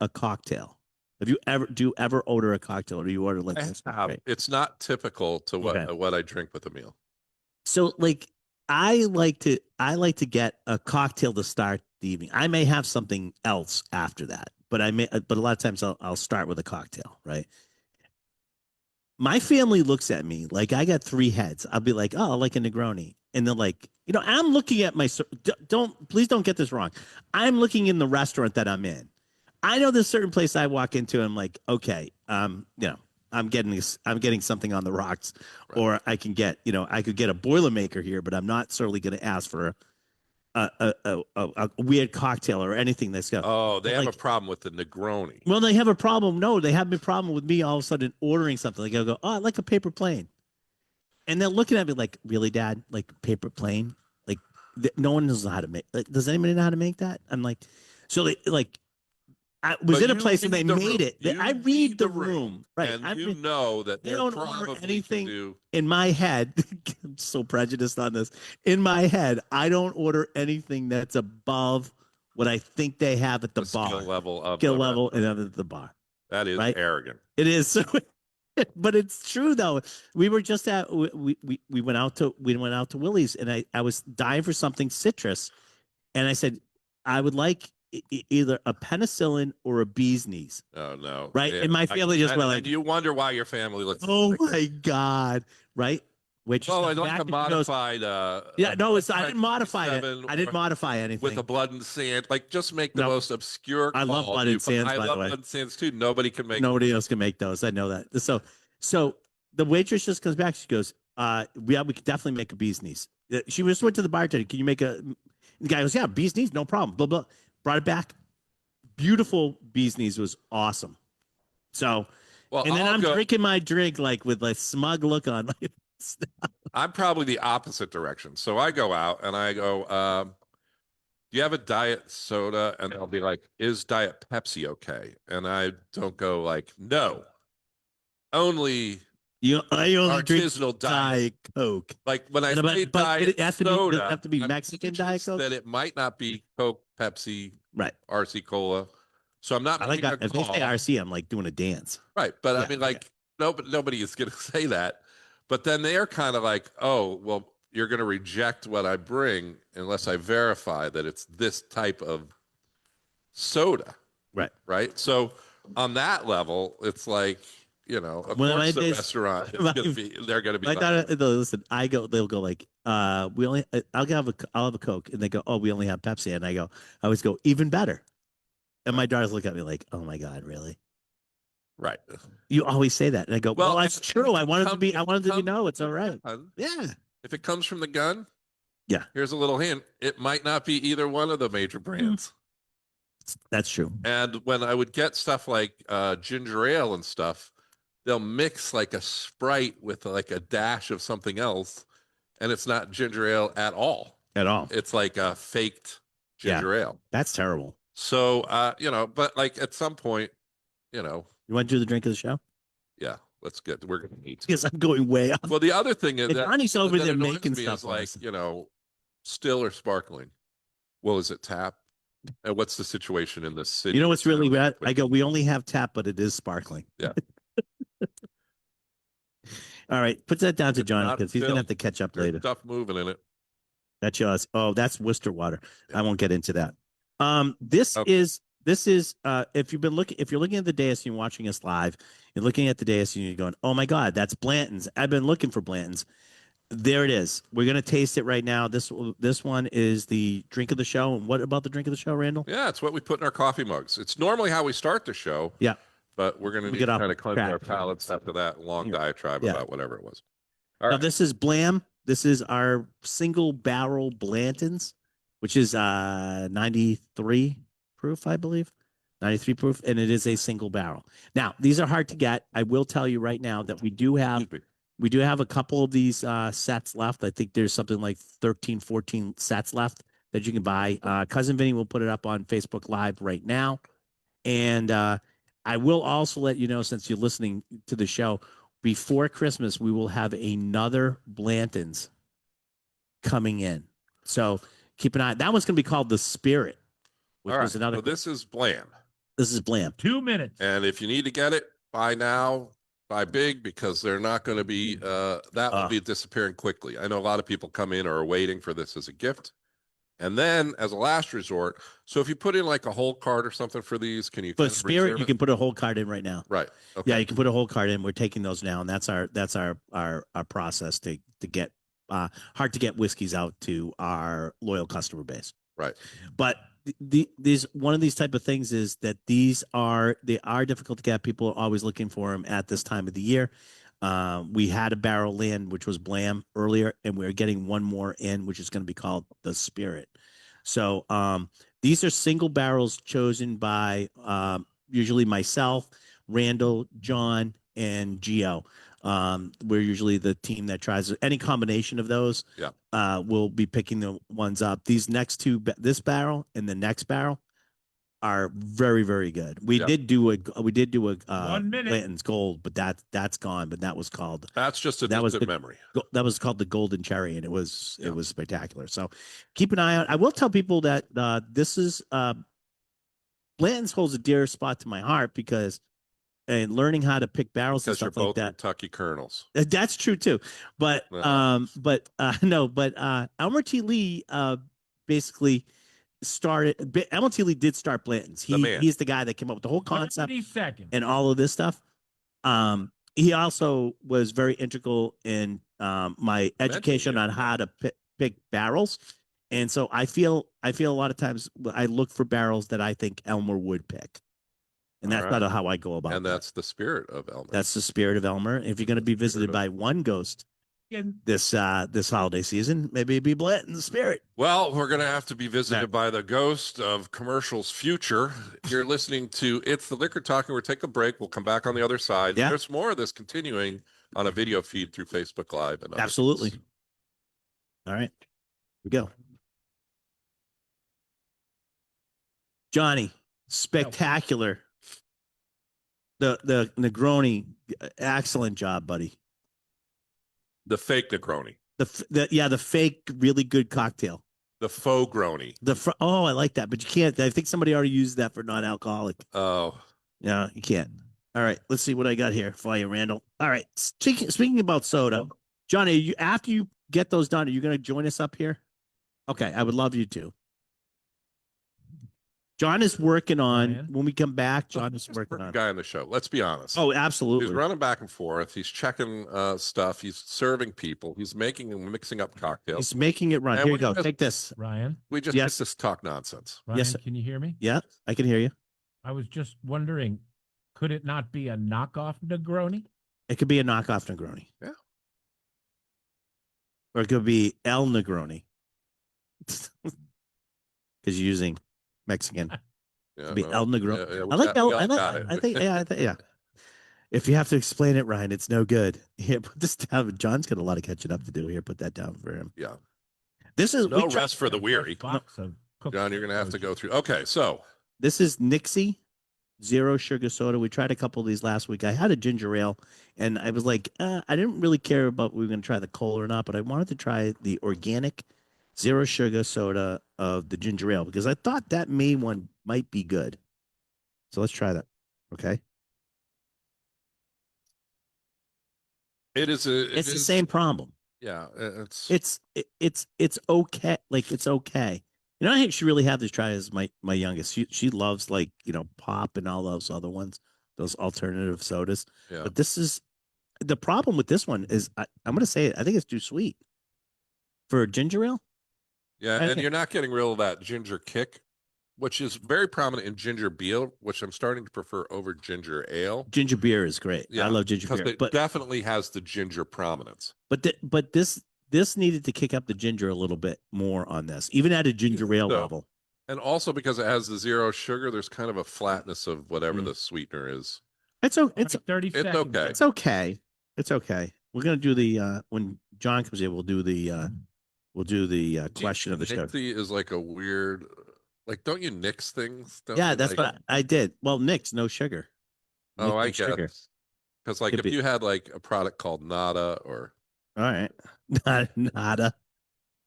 [SPEAKER 2] a cocktail? Do you ever order a cocktail, or do you order like
[SPEAKER 3] I
[SPEAKER 2] this?
[SPEAKER 3] have.
[SPEAKER 2] Right.
[SPEAKER 3] It's not typical to
[SPEAKER 2] Okay.
[SPEAKER 3] what I drink with a meal.
[SPEAKER 2] So like I like to get a cocktail to start the evening. I may have something else after that, but but a lot of times I'll start with a cocktail, right? My family looks at me like I got three heads. I'll be like, oh, I like a Negroni. And they're like, I'm looking at please don't get this wrong. I'm looking in the restaurant that I'm in. I know there's certain place I walk into and I'm like, okay, I'm getting something on the rocks,
[SPEAKER 3] Right.
[SPEAKER 2] or I can get, I could get a Boilermaker here, but I'm not certainly going to ask for a weird cocktail or anything that's got.
[SPEAKER 3] Oh, they have
[SPEAKER 2] like-
[SPEAKER 3] a problem with the Negroni.
[SPEAKER 2] Well, they have a problem. No, they have a problem with me all of a sudden ordering something. Like I go, oh, I like a paper plane. And they're looking at me like, really, Dad? Like paper plane? Like no one knows how to make. Like, does anybody know how to make that? I'm like, so they like. I was
[SPEAKER 3] But
[SPEAKER 2] in a
[SPEAKER 3] you
[SPEAKER 2] place and they
[SPEAKER 3] read the
[SPEAKER 2] made
[SPEAKER 3] room.
[SPEAKER 2] it.
[SPEAKER 3] You
[SPEAKER 2] I
[SPEAKER 3] read
[SPEAKER 2] read
[SPEAKER 3] the
[SPEAKER 2] the room, right?
[SPEAKER 3] And
[SPEAKER 2] I
[SPEAKER 3] you
[SPEAKER 2] read-
[SPEAKER 3] know that
[SPEAKER 2] they
[SPEAKER 3] they're
[SPEAKER 2] don't order
[SPEAKER 3] probably
[SPEAKER 2] anything
[SPEAKER 3] to do
[SPEAKER 2] in my head. I'm so prejudiced on this. In my head, I don't order anything that's above what I think they have at the bar.
[SPEAKER 3] skill level of
[SPEAKER 2] Skill
[SPEAKER 3] the
[SPEAKER 2] level and
[SPEAKER 3] restaurant.
[SPEAKER 2] at the bar.
[SPEAKER 3] That is
[SPEAKER 2] right?
[SPEAKER 3] arrogant.
[SPEAKER 2] It is so, but it's true though. We were just at we went out to Willie's, and I was dying for something citrus, and I said I would like either a penicillin or a bee's knees.
[SPEAKER 3] Oh no.
[SPEAKER 2] Right? And my family just went like,
[SPEAKER 3] and you wonder why your family looks
[SPEAKER 2] oh
[SPEAKER 3] like
[SPEAKER 2] my god, right? Which
[SPEAKER 3] Oh, I'd like a modified
[SPEAKER 2] yeah, no, it's I
[SPEAKER 3] French
[SPEAKER 2] didn't modify it.
[SPEAKER 3] 7
[SPEAKER 2] I didn't
[SPEAKER 3] or-
[SPEAKER 2] modify anything.
[SPEAKER 3] with a blood and sand. Like just make the
[SPEAKER 2] No.
[SPEAKER 3] most obscure
[SPEAKER 2] I love
[SPEAKER 3] call.
[SPEAKER 2] blood and
[SPEAKER 3] You-
[SPEAKER 2] sands,
[SPEAKER 3] I
[SPEAKER 2] by the
[SPEAKER 3] love
[SPEAKER 2] way.
[SPEAKER 3] blood and sands too. Nobody can make
[SPEAKER 2] Nobody else can make those. I know that. So the waitress just comes back. She goes, we could definitely make a bee's knees. She just went to the bartender. Can you make a? The guy goes, yeah, bee's knees, no problem. Blah blah. Brought it back. beautiful bee's knees was awesome. So,
[SPEAKER 3] Well,
[SPEAKER 2] and then
[SPEAKER 3] I'll
[SPEAKER 2] I'm
[SPEAKER 3] go-
[SPEAKER 2] drinking my drink like with a smug look on my face.
[SPEAKER 3] I'm probably the opposite direction. So I go out and I go, do you have a diet soda? And they'll be like, is Diet Pepsi okay? And I don't go like, no, only
[SPEAKER 2] I only drink
[SPEAKER 3] artisanal
[SPEAKER 2] Diet
[SPEAKER 3] diet.
[SPEAKER 2] Coke.
[SPEAKER 3] Like when I
[SPEAKER 2] But-
[SPEAKER 3] say
[SPEAKER 2] but
[SPEAKER 3] diet
[SPEAKER 2] it has to be- does it
[SPEAKER 3] soda,
[SPEAKER 2] have to be
[SPEAKER 3] I'm
[SPEAKER 2] Mexican Diet
[SPEAKER 3] conscious
[SPEAKER 2] Coke?
[SPEAKER 3] that it might not be Coke, Pepsi,
[SPEAKER 2] Right.
[SPEAKER 3] RC Cola. So I'm not
[SPEAKER 2] I like
[SPEAKER 3] making
[SPEAKER 2] that.
[SPEAKER 3] a
[SPEAKER 2] If they say
[SPEAKER 3] call.
[SPEAKER 2] RC, I'm like doing a dance.
[SPEAKER 3] Right. But
[SPEAKER 2] Yeah,
[SPEAKER 3] I mean, like, no, but nobody is going to say that. But then they are kind of like, oh, well, you're going to reject what I bring unless I verify that it's this type of soda.
[SPEAKER 2] Right.
[SPEAKER 3] Right. So on that level, it's like, you know, of
[SPEAKER 2] One of my
[SPEAKER 3] course the
[SPEAKER 2] days-
[SPEAKER 3] restaurant is
[SPEAKER 2] my-
[SPEAKER 3] gonna be, they're going to be
[SPEAKER 2] I
[SPEAKER 3] like,
[SPEAKER 2] thought, listen, they'll go like, we only, I'll have a Coke. And they go, oh, we only have Pepsi. And I always go, even better. And my daughters look at me like, oh my God, really?
[SPEAKER 3] right.
[SPEAKER 2] You always say that. And I go, well,
[SPEAKER 3] Well,
[SPEAKER 2] that's
[SPEAKER 3] and-
[SPEAKER 2] true. I wanted to
[SPEAKER 3] come-
[SPEAKER 2] be, I wanted to be,
[SPEAKER 3] come-
[SPEAKER 2] no, it's all right.
[SPEAKER 3] gun.
[SPEAKER 2] Yeah.
[SPEAKER 3] If it comes from the gun,
[SPEAKER 2] Yeah.
[SPEAKER 3] here's a little hint. It might not be either one of the major brands.
[SPEAKER 2] That's true.
[SPEAKER 3] And when I would get stuff like ginger ale and stuff, they'll mix like a Sprite with like a dash of something else, and it's not ginger ale at all.
[SPEAKER 2] At all.
[SPEAKER 3] It's like a faked ginger ale.
[SPEAKER 2] That's terrible.
[SPEAKER 3] So, you know, but like at some point, you know,
[SPEAKER 2] You want to do the drink of the show?
[SPEAKER 3] yeah, we're going to eat.
[SPEAKER 2] Because I'm going way off.
[SPEAKER 3] Well, the other thing is
[SPEAKER 2] And
[SPEAKER 3] that,
[SPEAKER 2] Johnny's over
[SPEAKER 3] that
[SPEAKER 2] there
[SPEAKER 3] annoys
[SPEAKER 2] making
[SPEAKER 3] me
[SPEAKER 2] stuff
[SPEAKER 3] is
[SPEAKER 2] for
[SPEAKER 3] like,
[SPEAKER 2] us.
[SPEAKER 3] you know, still or sparkling. Well, is it tap? And what's the situation in this city?
[SPEAKER 2] You know what's really bad?
[SPEAKER 3] With-
[SPEAKER 2] I go, we only have tap, but it is sparkling.
[SPEAKER 3] Yeah.
[SPEAKER 2] All right. Put that down to
[SPEAKER 3] It's
[SPEAKER 2] Johnny
[SPEAKER 3] not
[SPEAKER 2] because he's going to
[SPEAKER 3] filled.
[SPEAKER 2] have to catch up
[SPEAKER 3] There's
[SPEAKER 2] later.
[SPEAKER 3] stuff moving in it.
[SPEAKER 2] That's yours. Oh, that's Worcester water. I won't get into that. This
[SPEAKER 3] Okay.
[SPEAKER 2] is if you're looking at the dais and you're watching us live, you're looking at the dais and you're going, oh my God, that's Blanton's. I've been looking for Blanton's. There it is. We're gonna taste it right now. This one is the drink of the show. And what about the drink of the show, Randall?
[SPEAKER 3] Yeah, it's what we put in our coffee mugs. It's normally how we start the show.
[SPEAKER 2] Yeah.
[SPEAKER 3] But we're going to
[SPEAKER 2] We
[SPEAKER 3] need
[SPEAKER 2] get
[SPEAKER 3] to
[SPEAKER 2] off
[SPEAKER 3] kind of cleanse
[SPEAKER 2] track.
[SPEAKER 3] our palates after that long diatribe
[SPEAKER 2] Yeah.
[SPEAKER 3] about whatever it was. All
[SPEAKER 2] Now
[SPEAKER 3] right.
[SPEAKER 2] this is Blam. This is our single barrel Blanton's, which is 93 proof, I believe. 93 proof, and it is a single barrel. Now, these are hard to get. I will tell you right now that we do have a couple of these sets left. I think there's something like 13, 14 sets left that you can buy. Cousin Vinny will put it up on Facebook Live right now. And I will also let you know, since you're listening to the show, before Christmas, we will have another Blanton's coming in. So keep an eye. That one's going to be called The Spirit, which
[SPEAKER 3] All
[SPEAKER 2] was
[SPEAKER 3] right.
[SPEAKER 2] another.
[SPEAKER 3] So this is bland.
[SPEAKER 2] This is Blam.
[SPEAKER 4] 2 minutes.
[SPEAKER 3] And if you need to get it, buy now, buy big, because they're not going to be, that will be disappearing quickly. I know a lot of people come in or are waiting for this as a gift. And then as a last resort, so if you put in like a whole cart or something for these, can you?
[SPEAKER 2] But
[SPEAKER 3] kind of
[SPEAKER 2] Spirit,
[SPEAKER 3] reserve
[SPEAKER 2] you
[SPEAKER 3] it?
[SPEAKER 2] can put a whole card in right now.
[SPEAKER 3] Right. Okay.
[SPEAKER 2] Yeah, you can put a whole card in. We're taking those now, and that's our process to get hard to get whiskeys out to our loyal customer base.
[SPEAKER 3] Right.
[SPEAKER 2] But these one of these type of things is that they are difficult to get. People are always looking for them at this time of the year. We had a barrel land, which was Blam earlier, and we're getting one more in, which is going to be called the Spirit. So these are single barrels chosen by usually myself, Randall, John, and Gio. We're usually the team that tries any combination of those.
[SPEAKER 3] Yeah.
[SPEAKER 2] We'll be picking the ones up. These next two, this barrel and the next barrel, are very, very good. We
[SPEAKER 3] Yeah.
[SPEAKER 2] did do a
[SPEAKER 4] 1 minute.
[SPEAKER 2] Blanton's Gold, but that's gone. But that was called
[SPEAKER 3] That's just a
[SPEAKER 2] That was
[SPEAKER 3] distant
[SPEAKER 2] the-
[SPEAKER 3] memory.
[SPEAKER 2] called the Golden Cherry, and it was
[SPEAKER 3] Yeah.
[SPEAKER 2] spectacular. So keep an eye out. I will tell people that this is Blanton's holds a dear spot to my heart because and learning how to pick barrels
[SPEAKER 3] Because you're
[SPEAKER 2] and stuff like
[SPEAKER 3] both
[SPEAKER 2] that.
[SPEAKER 3] Kentucky Colonels.
[SPEAKER 2] That's true too. But
[SPEAKER 3] No.
[SPEAKER 2] Elmer T. Lee basically started Elmer T. Lee did start Blanton's.
[SPEAKER 3] man.
[SPEAKER 2] He's the guy that came up with the whole concept
[SPEAKER 4] 30 seconds.
[SPEAKER 2] and all of this stuff. He also was very integral in my education
[SPEAKER 3] you.
[SPEAKER 2] on how to pick barrels. And so I feel a lot of times I look for barrels that I think Elmer would pick. And
[SPEAKER 3] All
[SPEAKER 2] that's
[SPEAKER 3] right.
[SPEAKER 2] not how I go about
[SPEAKER 3] And
[SPEAKER 2] that.
[SPEAKER 3] that's the spirit of Elmer.
[SPEAKER 2] That's the spirit of Elmer. If you're going to be visited by one ghost this holiday season. Maybe be blend in the spirit.
[SPEAKER 3] Well, we're going to have to be visited by the ghost of commercials future. You're listening to It's the Liquor Talking. We'll take a break. We'll come back on the other side.
[SPEAKER 2] Yeah.
[SPEAKER 3] There's more of this continuing on a video feed through Facebook Live. And
[SPEAKER 2] Absolutely.
[SPEAKER 3] things.
[SPEAKER 2] All right. Here we go. Johnny, spectacular. The Negroni, excellent job, buddy.
[SPEAKER 3] The fake Negroni.
[SPEAKER 2] The fake, really good cocktail.
[SPEAKER 3] The faux Groni.
[SPEAKER 2] Oh, I like that, but you can't. I think somebody already used that for non-alcoholic.
[SPEAKER 3] Oh,
[SPEAKER 2] Yeah, you can't. All right, let's see what I got here for you, Randall. All right, speaking about soda, Johnny, after you get those done, are you going to join us up here? Okay, I would love you to. John is working on, when we come back, John is working on.
[SPEAKER 3] Guy on the show. Let's be honest.
[SPEAKER 2] Oh, absolutely.
[SPEAKER 3] He's running back and forth. He's checking stuff. He's serving people. He's making and mixing up cocktails.
[SPEAKER 2] He's making it run.
[SPEAKER 3] And
[SPEAKER 2] Here you go. Take this.
[SPEAKER 4] Ryan,
[SPEAKER 3] We just
[SPEAKER 2] Yes.
[SPEAKER 3] get this talk nonsense.
[SPEAKER 4] Ryan,
[SPEAKER 2] Yes, sir.
[SPEAKER 4] can you hear me?
[SPEAKER 2] Yeah, I can hear you.
[SPEAKER 4] I was just wondering, could it not be a knockoff Negroni?
[SPEAKER 2] It could be a knockoff Negroni.
[SPEAKER 3] Yeah.
[SPEAKER 2] Or it could be El Negroni. Because you're using Mexican.
[SPEAKER 3] Yeah,
[SPEAKER 2] Could be El Negroni.
[SPEAKER 3] yeah,
[SPEAKER 2] I like El.
[SPEAKER 3] we all
[SPEAKER 2] I
[SPEAKER 3] got it.
[SPEAKER 2] think, yeah. If you have to explain it, Ryan, it's no good. Here, put this down. John's got a lot of catching up to do here. Put that down for him.
[SPEAKER 3] Yeah.
[SPEAKER 2] This is
[SPEAKER 3] No rest for the weary.
[SPEAKER 4] Box of cooked
[SPEAKER 3] John, you're going to have to
[SPEAKER 4] soda.
[SPEAKER 3] go through. Okay, so
[SPEAKER 2] This is Nixie Zero Sugar Soda. We tried a couple of these last week. I had a ginger ale, and I was like, I didn't really care about we were going to try the cola or not, but I wanted to try the organic Zero Sugar Soda of the ginger ale because I thought that May one might be good. So let's try that. Okay.
[SPEAKER 3] it's
[SPEAKER 2] the same problem.
[SPEAKER 3] Yeah,
[SPEAKER 2] It's okay. Like it's okay. You know, I should really have this try as my youngest. She loves like, pop and all those other ones, those alternative sodas.
[SPEAKER 3] yeah.
[SPEAKER 2] But this is the problem with this one is I'm going to say it. I think it's too sweet for ginger ale.
[SPEAKER 3] Yeah,
[SPEAKER 2] I
[SPEAKER 3] and
[SPEAKER 2] think-
[SPEAKER 3] you're not getting rid of that ginger kick, which is very prominent in ginger beer, which I'm starting to prefer over ginger ale.
[SPEAKER 2] Ginger beer is great.
[SPEAKER 3] Yeah,
[SPEAKER 2] I love ginger
[SPEAKER 3] Because
[SPEAKER 2] beer,
[SPEAKER 3] it
[SPEAKER 2] but
[SPEAKER 3] definitely has the ginger prominence.
[SPEAKER 2] but this needed to kick up the ginger a little bit more on this, even at a ginger ale
[SPEAKER 3] So-
[SPEAKER 2] level.
[SPEAKER 3] And also because it has the zero sugar, there's kind of a flatness of whatever
[SPEAKER 2] Mm.
[SPEAKER 3] the sweetener is.
[SPEAKER 2] It's
[SPEAKER 4] All right, 30
[SPEAKER 3] it's
[SPEAKER 4] seconds.
[SPEAKER 3] okay.
[SPEAKER 2] It's okay. It's okay. We're gonna do the when John comes in, we'll do the question of the show.
[SPEAKER 3] Nixie is like a weird, like, don't you nix things? Don't
[SPEAKER 2] Yeah,
[SPEAKER 3] you,
[SPEAKER 2] that's
[SPEAKER 3] like-
[SPEAKER 2] what I did. Well, Nick's no sugar.
[SPEAKER 3] Oh, I
[SPEAKER 2] Nick, no sugar.
[SPEAKER 3] guess. Because like
[SPEAKER 2] Could
[SPEAKER 3] if
[SPEAKER 2] be.
[SPEAKER 3] you had like a product called Nada or
[SPEAKER 2] All right, nada.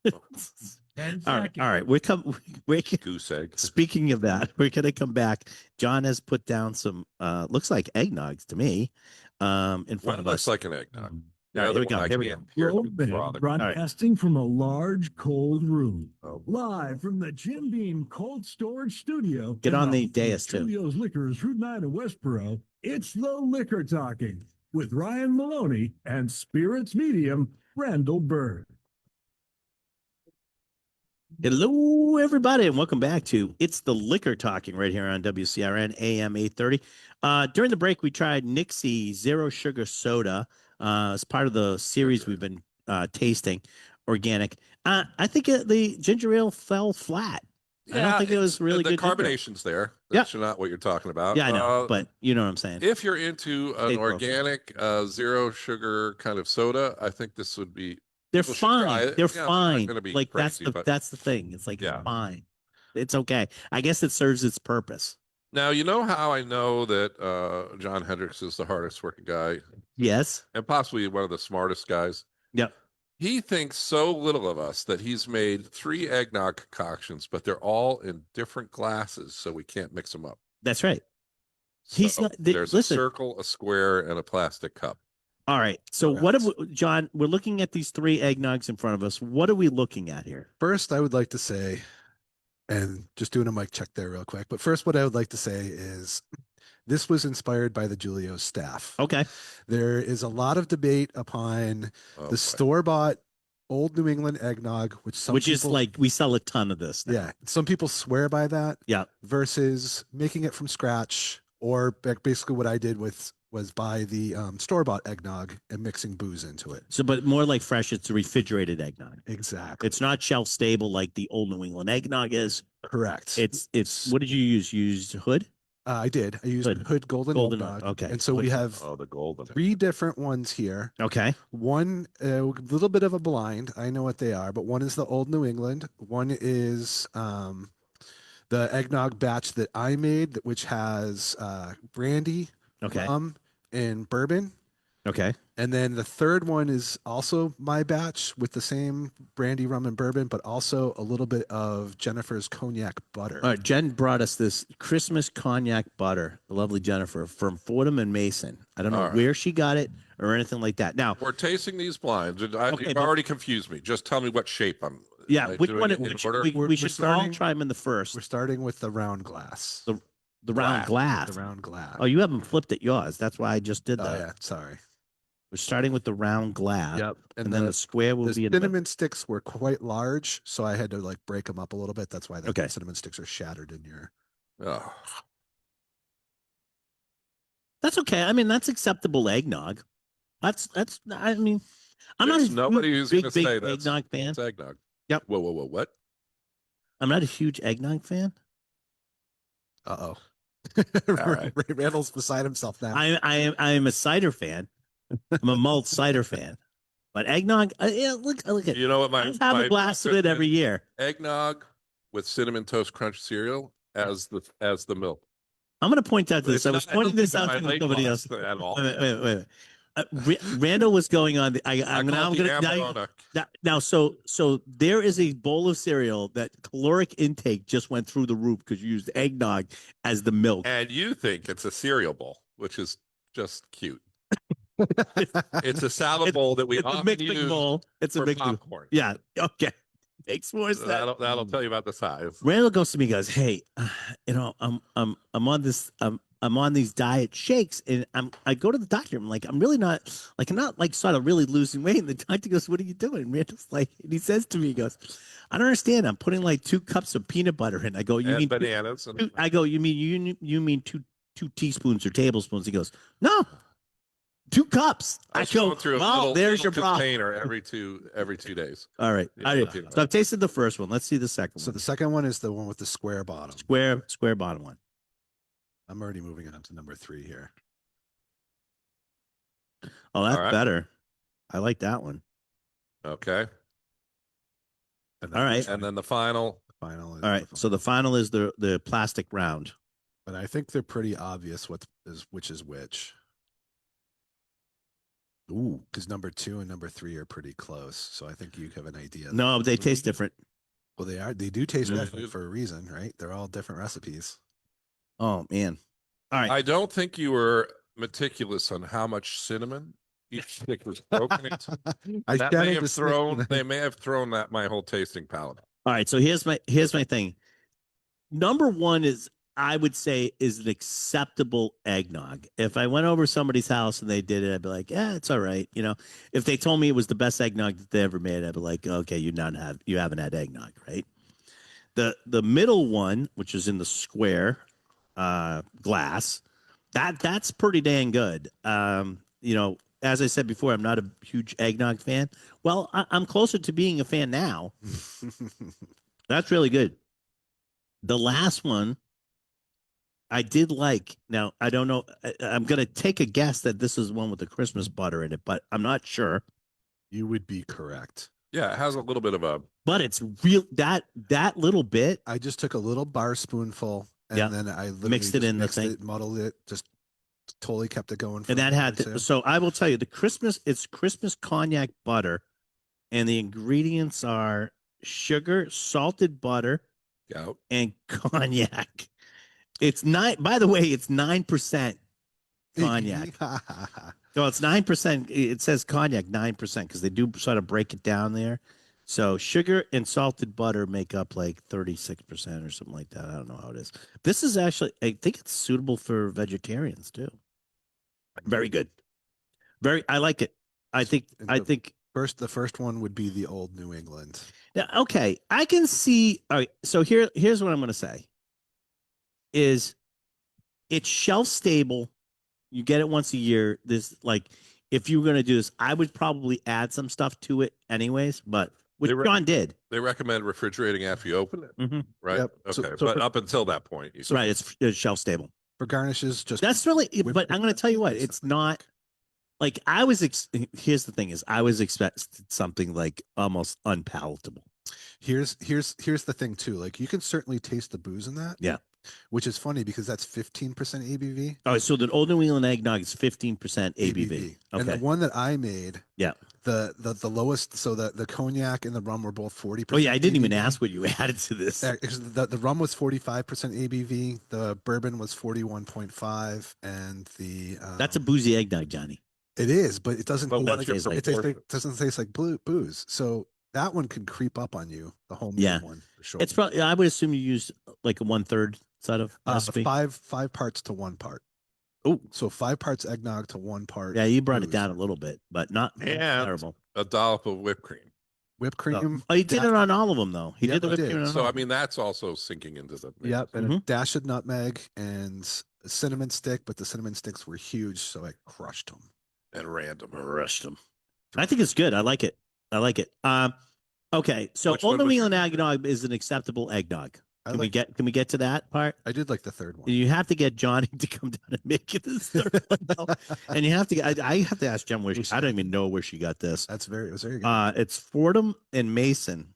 [SPEAKER 4] 10
[SPEAKER 2] All right,
[SPEAKER 4] seconds.
[SPEAKER 2] all right. We're
[SPEAKER 3] goose egg.
[SPEAKER 2] speaking of that, we're gonna come back. John has put down some looks like eggnogs to me in front
[SPEAKER 3] One
[SPEAKER 2] of
[SPEAKER 3] looks
[SPEAKER 2] us.
[SPEAKER 3] like an eggnog.
[SPEAKER 2] All
[SPEAKER 3] The
[SPEAKER 2] right,
[SPEAKER 3] other
[SPEAKER 2] here we go.
[SPEAKER 3] one I
[SPEAKER 2] Here we
[SPEAKER 3] can't
[SPEAKER 2] go.
[SPEAKER 3] hear the
[SPEAKER 5] Road band
[SPEAKER 3] product.
[SPEAKER 5] broadcasting from a large cold room.
[SPEAKER 3] Oh.
[SPEAKER 5] Live from the Jim Beam Cold Storage Studio.
[SPEAKER 2] Get
[SPEAKER 5] in
[SPEAKER 2] on the
[SPEAKER 5] Home
[SPEAKER 2] dais, too.
[SPEAKER 5] Studios Liquors, Route 9 in Westboro. It's the Liquor Talking with Ryan Maloney and Spirits Medium, Randall Bird.
[SPEAKER 2] Hello, everybody, and welcome back to It's the Liquor Talking right here on WCRN AM 830. During the break, we tried Nixie Zero Sugar Soda as part of the series we've been tasting, organic. I think the ginger ale fell flat. I don't think it was really
[SPEAKER 3] the
[SPEAKER 2] good. ginger ale.
[SPEAKER 3] carbonation's there.
[SPEAKER 2] Yeah.
[SPEAKER 3] That's not what you're talking about.
[SPEAKER 2] Yeah, I know, but you know what I'm saying.
[SPEAKER 3] if you're into an
[SPEAKER 2] Stay close.
[SPEAKER 3] organic zero sugar kind of soda, I think this would be
[SPEAKER 2] They're
[SPEAKER 3] people should try
[SPEAKER 2] fine.
[SPEAKER 3] it.
[SPEAKER 2] They're
[SPEAKER 3] Yeah, they're not
[SPEAKER 2] fine.
[SPEAKER 3] gonna be
[SPEAKER 2] Like
[SPEAKER 3] crazy, but-
[SPEAKER 2] that's the thing. It's like
[SPEAKER 3] Yeah.
[SPEAKER 2] it's fine. It's okay. I guess it serves its purpose.
[SPEAKER 3] Now, you know how I know that John Hendricks is the hardest working guy
[SPEAKER 2] Yes.
[SPEAKER 3] and possibly one of the smartest guys.
[SPEAKER 2] Yep.
[SPEAKER 3] He thinks so little of us that he's made 3 eggnog concoctions, but they're all in different glasses, so we can't mix them up.
[SPEAKER 2] That's right. He's
[SPEAKER 3] So
[SPEAKER 2] not-
[SPEAKER 3] there's
[SPEAKER 2] listen.
[SPEAKER 3] a circle, a square, and a plastic cup.
[SPEAKER 2] All right. So
[SPEAKER 3] Okay.
[SPEAKER 2] what have we, John? We're looking at these 3 eggnogs in front of us. What are we looking at here?
[SPEAKER 6] First, I would like to say, and just doing a mic check there real quick, but first, what I would like to say is this was inspired by the Julio's staff.
[SPEAKER 2] Okay.
[SPEAKER 6] There is a lot of debate upon
[SPEAKER 3] Oh,
[SPEAKER 6] the
[SPEAKER 3] boy.
[SPEAKER 6] store-bought Old New England eggnog, which
[SPEAKER 2] is
[SPEAKER 6] people,
[SPEAKER 2] like we sell a ton of this. Now.
[SPEAKER 6] yeah, some people swear by that.
[SPEAKER 2] Yeah.
[SPEAKER 6] Versus making it from scratch, or basically what I did with was buy the store-bought eggnog and mixing booze into it.
[SPEAKER 2] So, but more like fresh, it's a refrigerated eggnog.
[SPEAKER 6] Exactly.
[SPEAKER 2] It's not shelf stable like the old New England eggnog is.
[SPEAKER 6] Correct.
[SPEAKER 2] It's what did you use? You used Hood?
[SPEAKER 6] I did. I used
[SPEAKER 2] Hood.
[SPEAKER 6] Hood Golden
[SPEAKER 2] Golden
[SPEAKER 6] Eggnog.
[SPEAKER 2] Hood, okay.
[SPEAKER 6] And so we
[SPEAKER 2] Hood.
[SPEAKER 6] have
[SPEAKER 3] Oh, the golden.
[SPEAKER 6] 3 different ones here.
[SPEAKER 2] Okay.
[SPEAKER 6] One, a little bit of a blind. I know what they are, but one is the Old New England. One is the eggnog batch that I made, which has brandy,
[SPEAKER 2] Okay.
[SPEAKER 6] rum, and bourbon.
[SPEAKER 2] Okay.
[SPEAKER 6] And then the third one is also my batch with the same brandy, rum, and bourbon, but also a little bit of Jennifer's cognac butter.
[SPEAKER 2] All right. Jen brought us this Christmas cognac butter, the lovely Jennifer from Fordham and Mason. I don't know
[SPEAKER 3] All right.
[SPEAKER 2] where she got it or anything like that. Now,
[SPEAKER 3] We're tasting these blinds. And
[SPEAKER 2] Okay,
[SPEAKER 3] you've
[SPEAKER 2] but-
[SPEAKER 3] already confused me. Just tell me what shape I'm.
[SPEAKER 2] yeah,
[SPEAKER 3] am I
[SPEAKER 2] which
[SPEAKER 3] doing
[SPEAKER 2] one?
[SPEAKER 3] it in
[SPEAKER 2] Which,
[SPEAKER 3] order?
[SPEAKER 2] we
[SPEAKER 6] We're
[SPEAKER 2] should all
[SPEAKER 6] starting-
[SPEAKER 2] try them in the first.
[SPEAKER 6] We're starting with the round glass.
[SPEAKER 2] The round glass.
[SPEAKER 6] The round glass.
[SPEAKER 2] Oh, you haven't flipped at yours. That's why I just did
[SPEAKER 6] Oh,
[SPEAKER 2] that.
[SPEAKER 6] yeah. Sorry.
[SPEAKER 2] We're starting with the round glass.
[SPEAKER 6] Yep.
[SPEAKER 2] And then the square will
[SPEAKER 6] the
[SPEAKER 2] be in the
[SPEAKER 6] cinnamon sticks were quite large, so I had to like break them up a little bit. That's why the
[SPEAKER 2] Okay.
[SPEAKER 6] cinnamon sticks are shattered in your.
[SPEAKER 3] Oh,
[SPEAKER 2] That's okay. I mean, that's acceptable eggnog. That's. I mean, I'm not
[SPEAKER 3] there's
[SPEAKER 2] a
[SPEAKER 3] nobody
[SPEAKER 2] huge,
[SPEAKER 3] who's
[SPEAKER 2] big,
[SPEAKER 3] going to say
[SPEAKER 2] big
[SPEAKER 3] that's
[SPEAKER 2] eggnog fan.
[SPEAKER 3] it's eggnog.
[SPEAKER 2] Yep.
[SPEAKER 3] Whoa, whoa, whoa! What?
[SPEAKER 2] I'm not a huge eggnog fan.
[SPEAKER 6] Uh
[SPEAKER 3] right.
[SPEAKER 6] Randall's beside himself now.
[SPEAKER 2] I am a cider fan. I'm a malt cider fan. But eggnog, yeah, look at.
[SPEAKER 3] You know what?
[SPEAKER 2] I have a glass of it every year.
[SPEAKER 3] Eggnog with cinnamon toast crunch cereal as the milk.
[SPEAKER 2] I'm going to point out this.
[SPEAKER 3] It's
[SPEAKER 2] I was
[SPEAKER 3] not-
[SPEAKER 2] pointing this
[SPEAKER 3] don't
[SPEAKER 2] out
[SPEAKER 3] think
[SPEAKER 2] to
[SPEAKER 3] my
[SPEAKER 2] somebody
[SPEAKER 3] weight
[SPEAKER 2] else.
[SPEAKER 3] loss at all.
[SPEAKER 2] Wait. Randall was going on. I'm
[SPEAKER 3] call it the
[SPEAKER 2] gonna
[SPEAKER 3] Amarone.
[SPEAKER 2] now. So there is a bowl of cereal that caloric intake just went through the roof because you used eggnog as the milk.
[SPEAKER 3] And you think it's a cereal bowl, which is just cute. It's a salad bowl that we
[SPEAKER 2] It's a
[SPEAKER 3] often
[SPEAKER 2] mixing
[SPEAKER 3] use
[SPEAKER 2] bowl. It's a
[SPEAKER 3] for
[SPEAKER 2] mixing.
[SPEAKER 3] popcorn.
[SPEAKER 2] Yeah. Okay. Makes more sense.
[SPEAKER 3] That'll tell you about the size.
[SPEAKER 2] Randall goes to me, and goes, "Hey, I'm on this, I'm on these diet shakes, and I go to the doctor. I'm like, I'm not like sort of really losing weight." And the doctor goes, "What are you doing?" And Randall's like, and he says to me, he goes, "I don't understand. I'm putting like 2 cups of peanut butter in." I go, "You
[SPEAKER 3] And
[SPEAKER 2] mean
[SPEAKER 3] bananas. And,
[SPEAKER 2] I go, you mean two teaspoons or tablespoons?" He goes, "No, 2 cups." I
[SPEAKER 3] was going
[SPEAKER 2] go,
[SPEAKER 3] through a
[SPEAKER 2] "Well,
[SPEAKER 3] little-
[SPEAKER 2] there's your
[SPEAKER 3] little
[SPEAKER 2] problem."
[SPEAKER 3] container every 2 days.
[SPEAKER 2] All right.
[SPEAKER 3] Yeah,
[SPEAKER 2] All right.
[SPEAKER 3] peanut
[SPEAKER 2] So I've tasted the first one. Let's see the second
[SPEAKER 6] So
[SPEAKER 2] one.
[SPEAKER 6] the second one is the one with the square bottom.
[SPEAKER 2] Square bottom one.
[SPEAKER 6] I'm already moving on to number 3 here.
[SPEAKER 2] Oh, that's
[SPEAKER 3] All right.
[SPEAKER 2] better. I like that one.
[SPEAKER 3] Okay.
[SPEAKER 6] And
[SPEAKER 2] All right.
[SPEAKER 3] And then the final.
[SPEAKER 6] final is
[SPEAKER 2] All right. So the final is the plastic round.
[SPEAKER 6] but I think they're pretty obvious which is which. Ooh, because number 2 and number 3 are pretty close. So I think you have an idea.
[SPEAKER 2] No, they taste different.
[SPEAKER 6] Well, they do taste
[SPEAKER 2] Mhm.
[SPEAKER 6] different for a reason, right? They're all different recipes.
[SPEAKER 2] Oh man. All right.
[SPEAKER 3] I don't think you were meticulous on how much cinnamon each stick was broken into.
[SPEAKER 6] I
[SPEAKER 3] That may
[SPEAKER 6] shattered
[SPEAKER 3] have
[SPEAKER 6] the stick
[SPEAKER 3] thrown.
[SPEAKER 6] and
[SPEAKER 3] They may have thrown that my whole tasting palate.
[SPEAKER 2] All right. So here's my thing. Number 1 is, I would say, is an acceptable eggnog. If I went over somebody's house and they did it, I'd be like, yeah, it's all right. You know, if they told me it was the best eggnog that they ever made, I'd be like, okay, you haven't had eggnog, right? The middle one, which is in the square glass, that's pretty dang good. You know, as I said before, I'm not a huge eggnog fan. Well, I'm closer to being a fan now. That's really good. The last one, I did like. Now, I don't know. I'm going to take a guess that this is one with the Christmas butter in it, but I'm not sure.
[SPEAKER 6] you would be correct.
[SPEAKER 3] Yeah, it has a little bit of a.
[SPEAKER 2] But it's real, that little bit.
[SPEAKER 6] I just took a little bar spoonful and
[SPEAKER 2] Yeah.
[SPEAKER 6] then I literally
[SPEAKER 2] Mixed it
[SPEAKER 6] just
[SPEAKER 2] in the
[SPEAKER 6] mixed
[SPEAKER 2] thing.
[SPEAKER 6] it, muddled it, just totally kept it going.
[SPEAKER 2] And that had to, so I will tell you, it's Christmas cognac butter, and the ingredients are sugar, salted butter,
[SPEAKER 3] Gout.
[SPEAKER 2] and cognac. It's 9% cognac. So it's 9%. It says cognac 9% because they do sort of break it down there. So sugar and salted butter make up like 36% or something like that. I don't know how it is. This is actually, I think it's suitable for vegetarians too. Very good. I like it. I think
[SPEAKER 6] The first one would be the old New England.
[SPEAKER 2] now, okay, I can see. All right, so here's what I'm going to say: is it's shelf stable You get it once a year. This like if you were gonna do this, I would probably add some stuff to it anyways, but which
[SPEAKER 3] They re-
[SPEAKER 2] John did.
[SPEAKER 3] They recommend refrigerating after you open it,
[SPEAKER 2] Mm-hmm.
[SPEAKER 3] right?
[SPEAKER 6] Yep.
[SPEAKER 3] Okay,
[SPEAKER 6] So
[SPEAKER 3] but
[SPEAKER 6] for-
[SPEAKER 3] up until that point, you
[SPEAKER 2] Right, it's shelf stable.
[SPEAKER 6] For garnishes, just
[SPEAKER 2] That's really,
[SPEAKER 6] whipped
[SPEAKER 2] but I'm going to tell you what,
[SPEAKER 6] cream.
[SPEAKER 2] it's not like I was. Here's the thing: is I was expecting something like almost unpalatable.
[SPEAKER 6] Here's the thing too. Like you can certainly taste the booze in that.
[SPEAKER 2] Yeah.
[SPEAKER 6] Which is funny because that's 15% ABV.
[SPEAKER 2] Oh, so the Old New England eggnog is 15% ABV.
[SPEAKER 6] And the
[SPEAKER 2] Okay.
[SPEAKER 6] one that I made,
[SPEAKER 2] Yeah.
[SPEAKER 6] the lowest, so the cognac and the rum were both 40%.
[SPEAKER 2] Oh yeah, I didn't even
[SPEAKER 6] ABV.
[SPEAKER 2] ask what you added to this.
[SPEAKER 6] The rum was 45% ABV, the bourbon was 41.5, and the
[SPEAKER 2] That's a boozy eggnog, Johnny.
[SPEAKER 6] it is, but it doesn't
[SPEAKER 3] But
[SPEAKER 6] taste
[SPEAKER 3] what's
[SPEAKER 6] like,
[SPEAKER 3] your
[SPEAKER 2] tastes like-
[SPEAKER 6] it tastes
[SPEAKER 3] proportion?
[SPEAKER 6] like, doesn't taste like booze. So that one can creep up on you, the homemade
[SPEAKER 2] Yeah.
[SPEAKER 6] one for sure.
[SPEAKER 2] It's probably. I would assume you use like a 1/3 side of recipe.
[SPEAKER 6] five parts to 1 part.
[SPEAKER 2] Oh,
[SPEAKER 6] So 5 parts eggnog to 1 part.
[SPEAKER 2] yeah, you brought it
[SPEAKER 6] booze.
[SPEAKER 2] down a little bit, but not
[SPEAKER 3] And
[SPEAKER 2] terrible.
[SPEAKER 3] a dollop of whipped cream.
[SPEAKER 6] Whipped cream.
[SPEAKER 2] Oh, he did it on all of them though. He
[SPEAKER 6] Yeah,
[SPEAKER 2] did the
[SPEAKER 6] he
[SPEAKER 2] whipped
[SPEAKER 6] did.
[SPEAKER 2] cream on
[SPEAKER 3] So
[SPEAKER 2] all
[SPEAKER 3] I
[SPEAKER 2] of them.
[SPEAKER 3] mean, that's also sinking into the. mix.
[SPEAKER 6] Yep, and a
[SPEAKER 2] Mhm.
[SPEAKER 6] dash of nutmeg and a cinnamon stick, but the cinnamon sticks were huge, so I crushed them.
[SPEAKER 3] And random.
[SPEAKER 2] Rushed them. I think it's good. I like it. I like it. Okay, so
[SPEAKER 3] Which
[SPEAKER 2] Old
[SPEAKER 3] one
[SPEAKER 2] New
[SPEAKER 3] was
[SPEAKER 2] England
[SPEAKER 3] your
[SPEAKER 2] eggnog is an acceptable eggnog.
[SPEAKER 6] I
[SPEAKER 2] Can we get to that part?
[SPEAKER 6] I did like the third one.
[SPEAKER 2] You have to get Johnny to come down and make it this third one, though. And you have to. I have to ask Jen where she. I don't even know where she got this.
[SPEAKER 6] It was very good.
[SPEAKER 2] It's Fordham and Mason,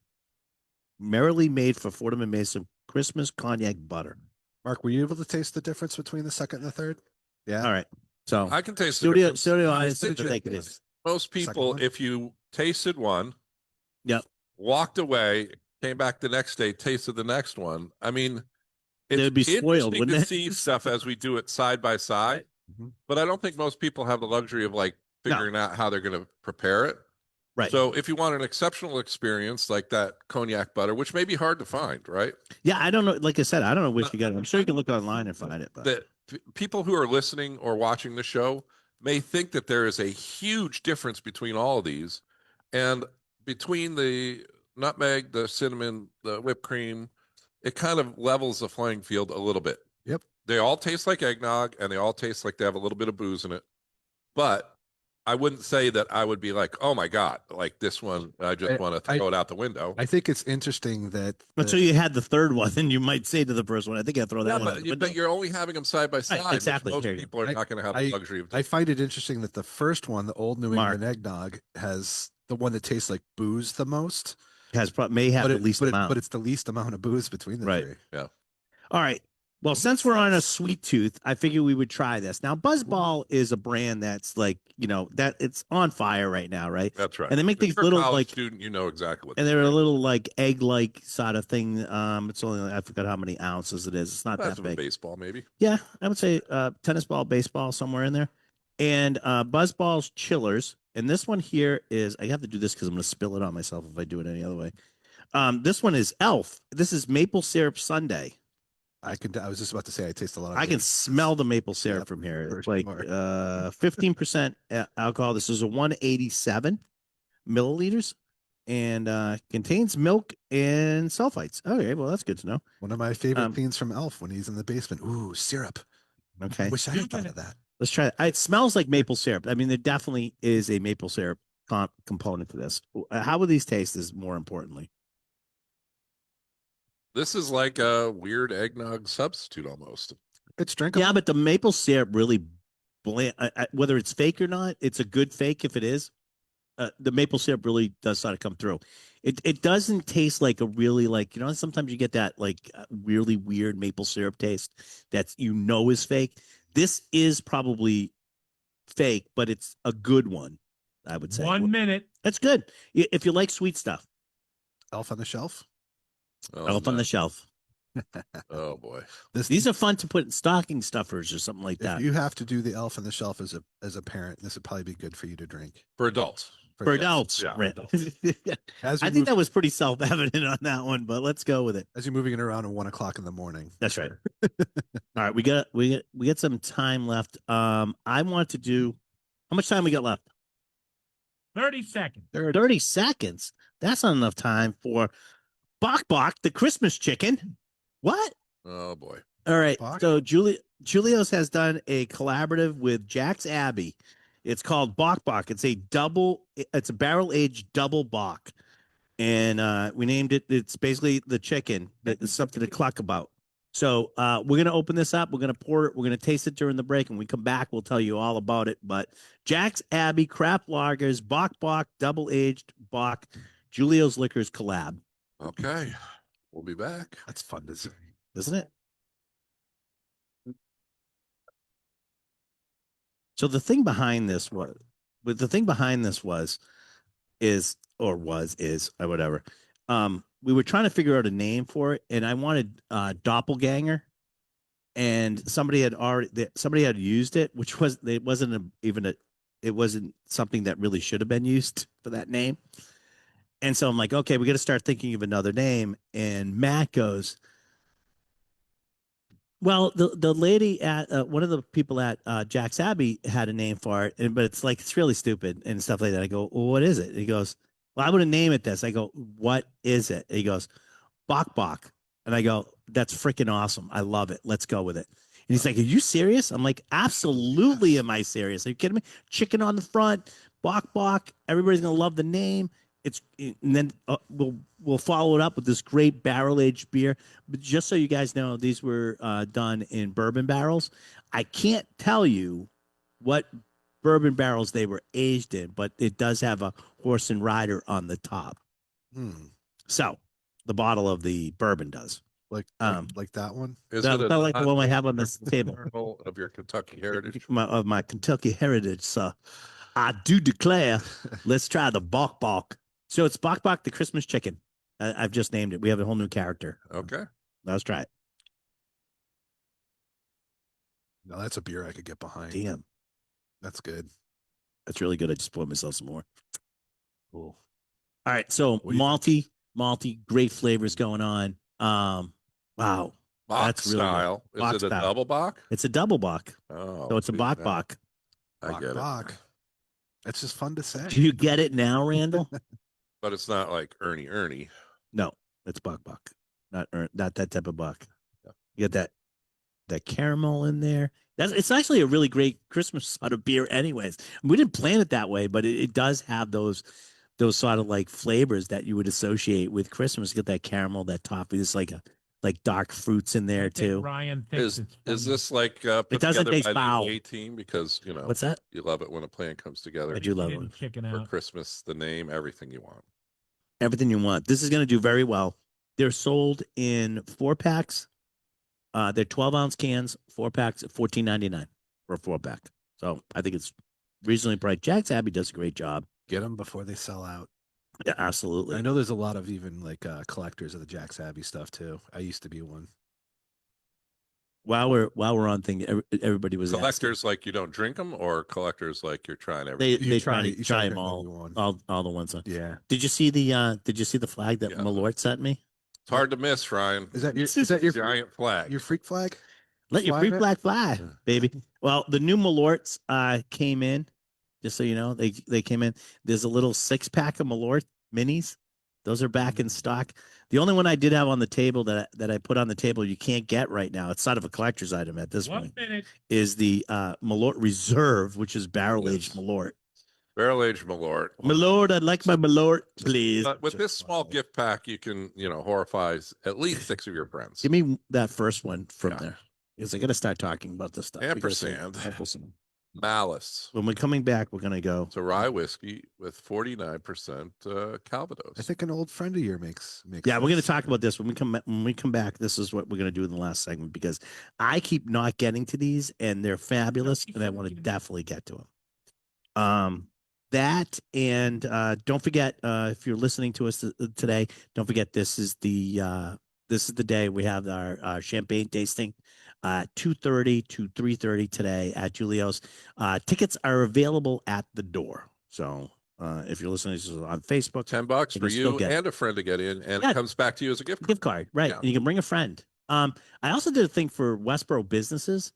[SPEAKER 2] merrily made for Fordham and Mason Christmas cognac butter.
[SPEAKER 6] Mark, were you able to taste the difference between the second and the third? Yeah.
[SPEAKER 2] All right, so
[SPEAKER 3] I can taste the
[SPEAKER 2] studio
[SPEAKER 3] difference.
[SPEAKER 2] studio
[SPEAKER 3] I
[SPEAKER 2] audience,
[SPEAKER 3] think
[SPEAKER 2] I think it is.
[SPEAKER 3] Most
[SPEAKER 6] Second
[SPEAKER 3] people,
[SPEAKER 6] one?
[SPEAKER 3] if you tasted one,
[SPEAKER 2] Yep.
[SPEAKER 3] walked away, came back the next day, tasted the next one. I mean, it's
[SPEAKER 2] They'd be spoiled,
[SPEAKER 3] interesting
[SPEAKER 2] wouldn't
[SPEAKER 3] to
[SPEAKER 2] it?
[SPEAKER 3] see stuff as we do it side by side,
[SPEAKER 6] Mhm.
[SPEAKER 3] but I don't think most people have the luxury of like
[SPEAKER 2] No.
[SPEAKER 3] figuring out how they're going to prepare it.
[SPEAKER 2] Right.
[SPEAKER 3] So if you want an exceptional experience like that cognac butter, which may be hard to find, right?
[SPEAKER 2] Yeah, I don't know. Like I said, I don't know where she got it. I'm sure you can look online and find it. But
[SPEAKER 3] That people who are listening or watching the show may think that there is a huge difference between all of these, and between the nutmeg, the cinnamon, the whipped cream, it kind of levels the playing field a little bit.
[SPEAKER 6] Yep.
[SPEAKER 3] They all taste like eggnog and they all taste like they have a little bit of booze in it, but I wouldn't say that I would be like, oh my God, like this one, I just want to throw it out the window.
[SPEAKER 6] I think it's interesting that
[SPEAKER 2] until you had the third one, then you might say to the first one, I think I throw that
[SPEAKER 3] Yeah,
[SPEAKER 2] one. out the window.
[SPEAKER 3] but you're only having them side by side. which
[SPEAKER 2] exactly.
[SPEAKER 3] Most
[SPEAKER 2] Here you go.
[SPEAKER 3] people are not going to have the luxury of
[SPEAKER 6] I find it interesting that the first one, the Old New
[SPEAKER 2] Mark.
[SPEAKER 6] England eggnog, has the one that tastes like booze the most.
[SPEAKER 2] May have
[SPEAKER 6] but
[SPEAKER 2] the
[SPEAKER 6] it-
[SPEAKER 2] least
[SPEAKER 6] but
[SPEAKER 2] amount.
[SPEAKER 6] but it's the least amount of booze between the
[SPEAKER 2] Right.
[SPEAKER 6] three.
[SPEAKER 2] All right. Well, since we're on a sweet tooth, I figure we would try this. Now, Buzzball is a brand that's like, that it's on fire right now, right?
[SPEAKER 3] That's right.
[SPEAKER 2] And they make
[SPEAKER 3] If
[SPEAKER 2] these
[SPEAKER 3] you're a
[SPEAKER 2] little
[SPEAKER 3] college
[SPEAKER 2] like,
[SPEAKER 3] student, you know exactly what.
[SPEAKER 2] and they're a little like egg-like sort of thing. It's only I forgot how many ounces it is. It's not
[SPEAKER 3] That's
[SPEAKER 2] that
[SPEAKER 3] of a
[SPEAKER 2] big.
[SPEAKER 3] baseball, maybe.
[SPEAKER 2] Yeah, I would say tennis ball, baseball, somewhere in there. And Buzzball's chillers. And this one here is, I have to do this because I'm going to spill it on myself if I do it any other way. This one is Elf. This is maple syrup sundae.
[SPEAKER 6] I was just about to say I taste a lot of
[SPEAKER 2] I can
[SPEAKER 6] booze.
[SPEAKER 2] smell the maple syrup
[SPEAKER 6] Yep,
[SPEAKER 2] from here.
[SPEAKER 6] for
[SPEAKER 2] It's like
[SPEAKER 6] sure.
[SPEAKER 2] 15% alcohol. This is a 187 milliliters and contains milk and sulfites. Okay, well, that's good to know.
[SPEAKER 6] One of my favorite
[SPEAKER 2] Um,
[SPEAKER 6] scenes from Elf when he's in the basement. Ooh, syrup.
[SPEAKER 2] Okay,
[SPEAKER 6] I wish I had thought of that.
[SPEAKER 2] let's try it. It smells like maple syrup. I mean, there definitely is a maple syrup component to this. How will these taste is more importantly.
[SPEAKER 3] This is like a weird eggnog substitute almost.
[SPEAKER 6] It's drinkable.
[SPEAKER 2] Yeah, but the maple syrup really whether it's fake or not, it's a good fake if it is. The maple syrup really does sort of come through. It doesn't taste like a really like, sometimes you get that like really weird maple syrup taste that's is fake. This is probably fake, but it's a good one, I would say.
[SPEAKER 4] 1 minute.
[SPEAKER 2] That's good. If you like sweet stuff.
[SPEAKER 6] Elf on the Shelf.
[SPEAKER 3] Oh,
[SPEAKER 2] Elf on
[SPEAKER 3] no.
[SPEAKER 2] the shelf.
[SPEAKER 3] Oh boy.
[SPEAKER 6] These
[SPEAKER 2] These are fun to put in stocking stuffers or something like that.
[SPEAKER 6] if you have to do the Elf on the Shelf as a parent, this would probably be good for you to drink.
[SPEAKER 3] For adults.
[SPEAKER 2] For
[SPEAKER 6] yes.
[SPEAKER 2] adults.
[SPEAKER 3] Yeah.
[SPEAKER 2] Right.
[SPEAKER 6] As
[SPEAKER 2] I
[SPEAKER 6] you're,
[SPEAKER 2] think that was pretty self-evident on that one, but let's go with it.
[SPEAKER 6] as you're moving it around at 1 o'clock in the morning.
[SPEAKER 2] That's right. All right, we got some time left. I want to do how much time we got left?
[SPEAKER 4] 30 seconds.
[SPEAKER 2] 30 seconds. That's not enough time for Bok Bok, the Christmas chicken. What?
[SPEAKER 3] Oh boy.
[SPEAKER 2] All right.
[SPEAKER 6] Bach?
[SPEAKER 2] So Julios has done a collaborative with Jack's Abbey. It's called Bok Bok. It's a barrel aged double Bok. And we named it, it's basically the chicken. It's something to cluck about. So we're gonna open this up, we're gonna pour it, we're gonna taste it during the break, and we come back, we'll tell you all about it. But Jack's Abbey Craft Lagers, Bok Bok, double aged Bok, Julio's Liquors collab.
[SPEAKER 3] Okay. We'll be back.
[SPEAKER 6] That's fun to say.
[SPEAKER 2] Isn't it? So the thing behind this was, whatever. We were trying to figure out a name for it, and I wanted doppelganger, and somebody had used it, which was it wasn't something that really should have been used for that name. And so I'm like, okay, we got to start thinking of another name. And Matt goes, well, the lady at one of the people at Jack's Abbey had a name for it, but it's really stupid and stuff like that. I go, well, what is it? And he goes, well, I wouldn't name it this. I go, what is it? And he goes, Bok Bok. And I go, that's freaking awesome. I love it. Let's go with it. And he's like, are you serious? I'm like, absolutely. Am I serious? Are you kidding me? Chicken on the front, Bok Bok. Everybody's gonna love the name. And then we'll follow it up with this great barrel aged beer. But just so you guys know, these were done in bourbon barrels. I can't tell you what bourbon barrels they were aged in, but it does have a horse and rider on the top. So the bottle of the bourbon does.
[SPEAKER 6] Like that one.
[SPEAKER 3] Is
[SPEAKER 2] That-
[SPEAKER 3] it
[SPEAKER 2] that like the one I have on this table.
[SPEAKER 3] kernel of your Kentucky heritage?
[SPEAKER 2] Of my Kentucky heritage. So I do declare, let's try the Bok Bok. So it's Bok Bok, the Christmas chicken. I've just named it. We have a whole new character.
[SPEAKER 3] Okay.
[SPEAKER 2] Let's try it.
[SPEAKER 6] No, that's a beer I could get behind.
[SPEAKER 2] Damn,
[SPEAKER 6] That's good.
[SPEAKER 2] that's really good. I just poured myself some more.
[SPEAKER 6] Cool.
[SPEAKER 2] All right, so
[SPEAKER 6] What do you
[SPEAKER 2] malty, great flavors going on. Wow,
[SPEAKER 3] Bach
[SPEAKER 2] That's really good.
[SPEAKER 3] style. Is
[SPEAKER 2] Bach
[SPEAKER 3] it a
[SPEAKER 2] style.
[SPEAKER 3] double Bach?
[SPEAKER 2] it's a double Bok,
[SPEAKER 3] Oh,
[SPEAKER 2] so it's a
[SPEAKER 3] see,
[SPEAKER 2] Bok
[SPEAKER 3] now
[SPEAKER 2] Bok.
[SPEAKER 3] I get it.
[SPEAKER 6] Bach. That's just fun to say.
[SPEAKER 2] Do you get it now, Randall?
[SPEAKER 3] But it's not like Ernie.
[SPEAKER 2] No, it's Bok Bok, not that type of Bok.
[SPEAKER 3] Yeah.
[SPEAKER 2] You get that caramel in there. It's actually a really great Christmas sort of beer, anyways. We didn't plan it that way, but it does have those sort of like flavors that you would associate with Christmas. You get that caramel, that toffee. There's like dark fruits in there
[SPEAKER 4] I think
[SPEAKER 2] too.
[SPEAKER 4] Ryan thinks
[SPEAKER 3] Is
[SPEAKER 4] it's fun.
[SPEAKER 3] this like put
[SPEAKER 2] It doesn't
[SPEAKER 3] together
[SPEAKER 2] taste
[SPEAKER 3] by the
[SPEAKER 2] foul.
[SPEAKER 3] A team? Because you know
[SPEAKER 2] What's that?
[SPEAKER 3] you love it when a plan comes together
[SPEAKER 2] I do love
[SPEAKER 4] Getting
[SPEAKER 2] it.
[SPEAKER 4] chicken
[SPEAKER 3] for
[SPEAKER 4] out.
[SPEAKER 3] Christmas. The name, everything you want.
[SPEAKER 2] Everything you want. This is going to do very well. They're sold in 4-packs. They're 12-ounce cans, 4-packs at $14.99 for a 4-pack. So I think it's reasonably priced. Jack's Abbey does a great job.
[SPEAKER 6] Get them before they sell out.
[SPEAKER 2] Yeah, absolutely.
[SPEAKER 6] I know there's a lot of even like collectors of the Jack's Abbey stuff too. I used to be one.
[SPEAKER 2] While we're on thing, everybody was asking.
[SPEAKER 3] Collectors like you don't drink them, or collectors like you're trying
[SPEAKER 2] They
[SPEAKER 3] everything.
[SPEAKER 2] they
[SPEAKER 6] try-
[SPEAKER 2] try
[SPEAKER 6] you
[SPEAKER 2] try
[SPEAKER 6] try
[SPEAKER 2] them
[SPEAKER 6] everyone.
[SPEAKER 2] all the ones.
[SPEAKER 6] Yeah.
[SPEAKER 2] Did you see the flag that
[SPEAKER 3] Yeah.
[SPEAKER 2] Malort sent me?
[SPEAKER 3] It's hard to miss, Ryan.
[SPEAKER 6] Is that your
[SPEAKER 3] Giant flag?
[SPEAKER 6] your freak flag?
[SPEAKER 2] Let your
[SPEAKER 6] Fly
[SPEAKER 2] free
[SPEAKER 6] it?
[SPEAKER 2] flag fly,
[SPEAKER 6] Yeah.
[SPEAKER 2] baby. Well, the new Malorts came in. Just so you know, they came in. There's a little 6-pack of Malort minis. Those are back in stock. The only one I did have on the table that I put on the table you can't get right now. It's sort of a collector's item at this
[SPEAKER 4] 1
[SPEAKER 2] point.
[SPEAKER 4] minute.
[SPEAKER 2] Is the Malort Reserve, which is barrel aged
[SPEAKER 3] Yes.
[SPEAKER 2] Malort.
[SPEAKER 3] Barrel aged Malort.
[SPEAKER 2] Malort, I'd like my Malort, please.
[SPEAKER 3] But with
[SPEAKER 6] Just
[SPEAKER 3] this small
[SPEAKER 6] love it.
[SPEAKER 3] gift pack, you can horrify at least 6 of your friends.
[SPEAKER 2] Give me that first one from
[SPEAKER 3] Yeah.
[SPEAKER 2] there. Because I got to start talking about this stuff. We gotta say
[SPEAKER 3] Ampersand.
[SPEAKER 2] ampersand.
[SPEAKER 3] Malice.
[SPEAKER 2] When we're coming back, we're gonna go.
[SPEAKER 3] It's a rye whiskey with 49% Calvados.
[SPEAKER 6] I think an old friend of yours makes.
[SPEAKER 2] Yeah, we're going to
[SPEAKER 6] this.
[SPEAKER 2] talk about this when we come back. This is what we're going to do in the last segment because I keep not getting to these and they're fabulous, and I want to definitely get to them. That and don't forget if you're listening to us today, don't forget this is the day we have our champagne tasting. 2:30 to 3:30 today at Julio's. Tickets are available at the door. So if you're listening to this on Facebook,
[SPEAKER 3] $10
[SPEAKER 2] You
[SPEAKER 3] for
[SPEAKER 2] can still
[SPEAKER 3] you
[SPEAKER 2] get it.
[SPEAKER 3] and a friend to get in, and
[SPEAKER 2] Yeah.
[SPEAKER 3] it comes back to you as a gift card.
[SPEAKER 2] gift card, right?
[SPEAKER 3] Yeah.
[SPEAKER 2] And you can bring a friend. I also did a thing for Westboro businesses.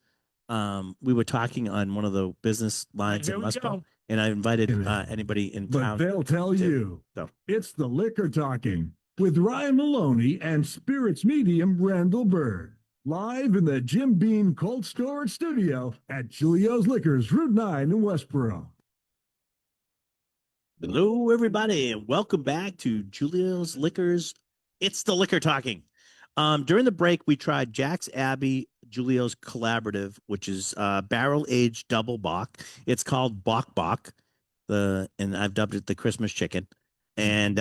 [SPEAKER 2] We were talking on one of the business lines
[SPEAKER 4] Here
[SPEAKER 2] in
[SPEAKER 4] we
[SPEAKER 2] Westboro,
[SPEAKER 4] go.
[SPEAKER 2] and I invited
[SPEAKER 5] Yeah.
[SPEAKER 2] anybody in
[SPEAKER 5] But
[SPEAKER 2] town.
[SPEAKER 5] they'll tell
[SPEAKER 2] too.
[SPEAKER 5] you.
[SPEAKER 2] So.
[SPEAKER 5] It's the Liquor Talking with Ryan Maloney and Spirits Medium Randall Bird. Live in the Jim Beam Cold Storage Studio at Julio's Liquors, Route 9 in Westboro.
[SPEAKER 2] Hello, everybody, and welcome back to Julio's Liquors. It's the liquor talking. During the break, we tried Jack's Abbey Julio's Collaborative, which is barrel aged double bock. It's called Bok Bok, and I've dubbed it the Christmas chicken. And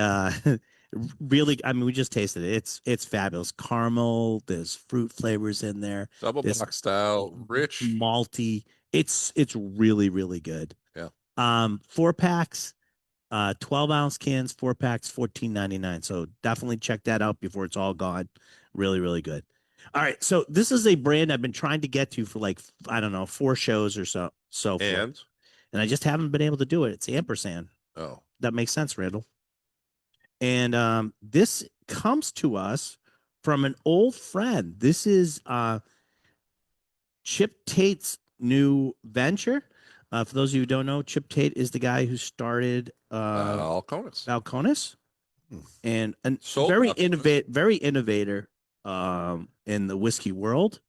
[SPEAKER 2] really, I mean, we just tasted it. It's fabulous. Caramel, there's fruit flavors in there.
[SPEAKER 3] Double
[SPEAKER 2] This-
[SPEAKER 3] box style, rich.
[SPEAKER 2] Malty. It's really, really good.
[SPEAKER 3] Yeah.
[SPEAKER 2] 4 packs. 12-ounce cans, 4 packs, $14.99. So definitely check that out before it's all gone. Really, really good. All right. So this is a brand I've been trying to get to for like, I don't know, 4 shows or so. And I just haven't been able to do it. It's ampersand.
[SPEAKER 3] Oh,
[SPEAKER 2] That makes sense, Randall. And this comes to us from an old friend. This is Chip Tate's new venture. For those of you who don't know, Chip Tate is the guy who started
[SPEAKER 3] Alconis.
[SPEAKER 2] Balcones, and
[SPEAKER 3] Sold
[SPEAKER 2] very
[SPEAKER 3] Balcones.
[SPEAKER 2] very innovator in the whiskey world.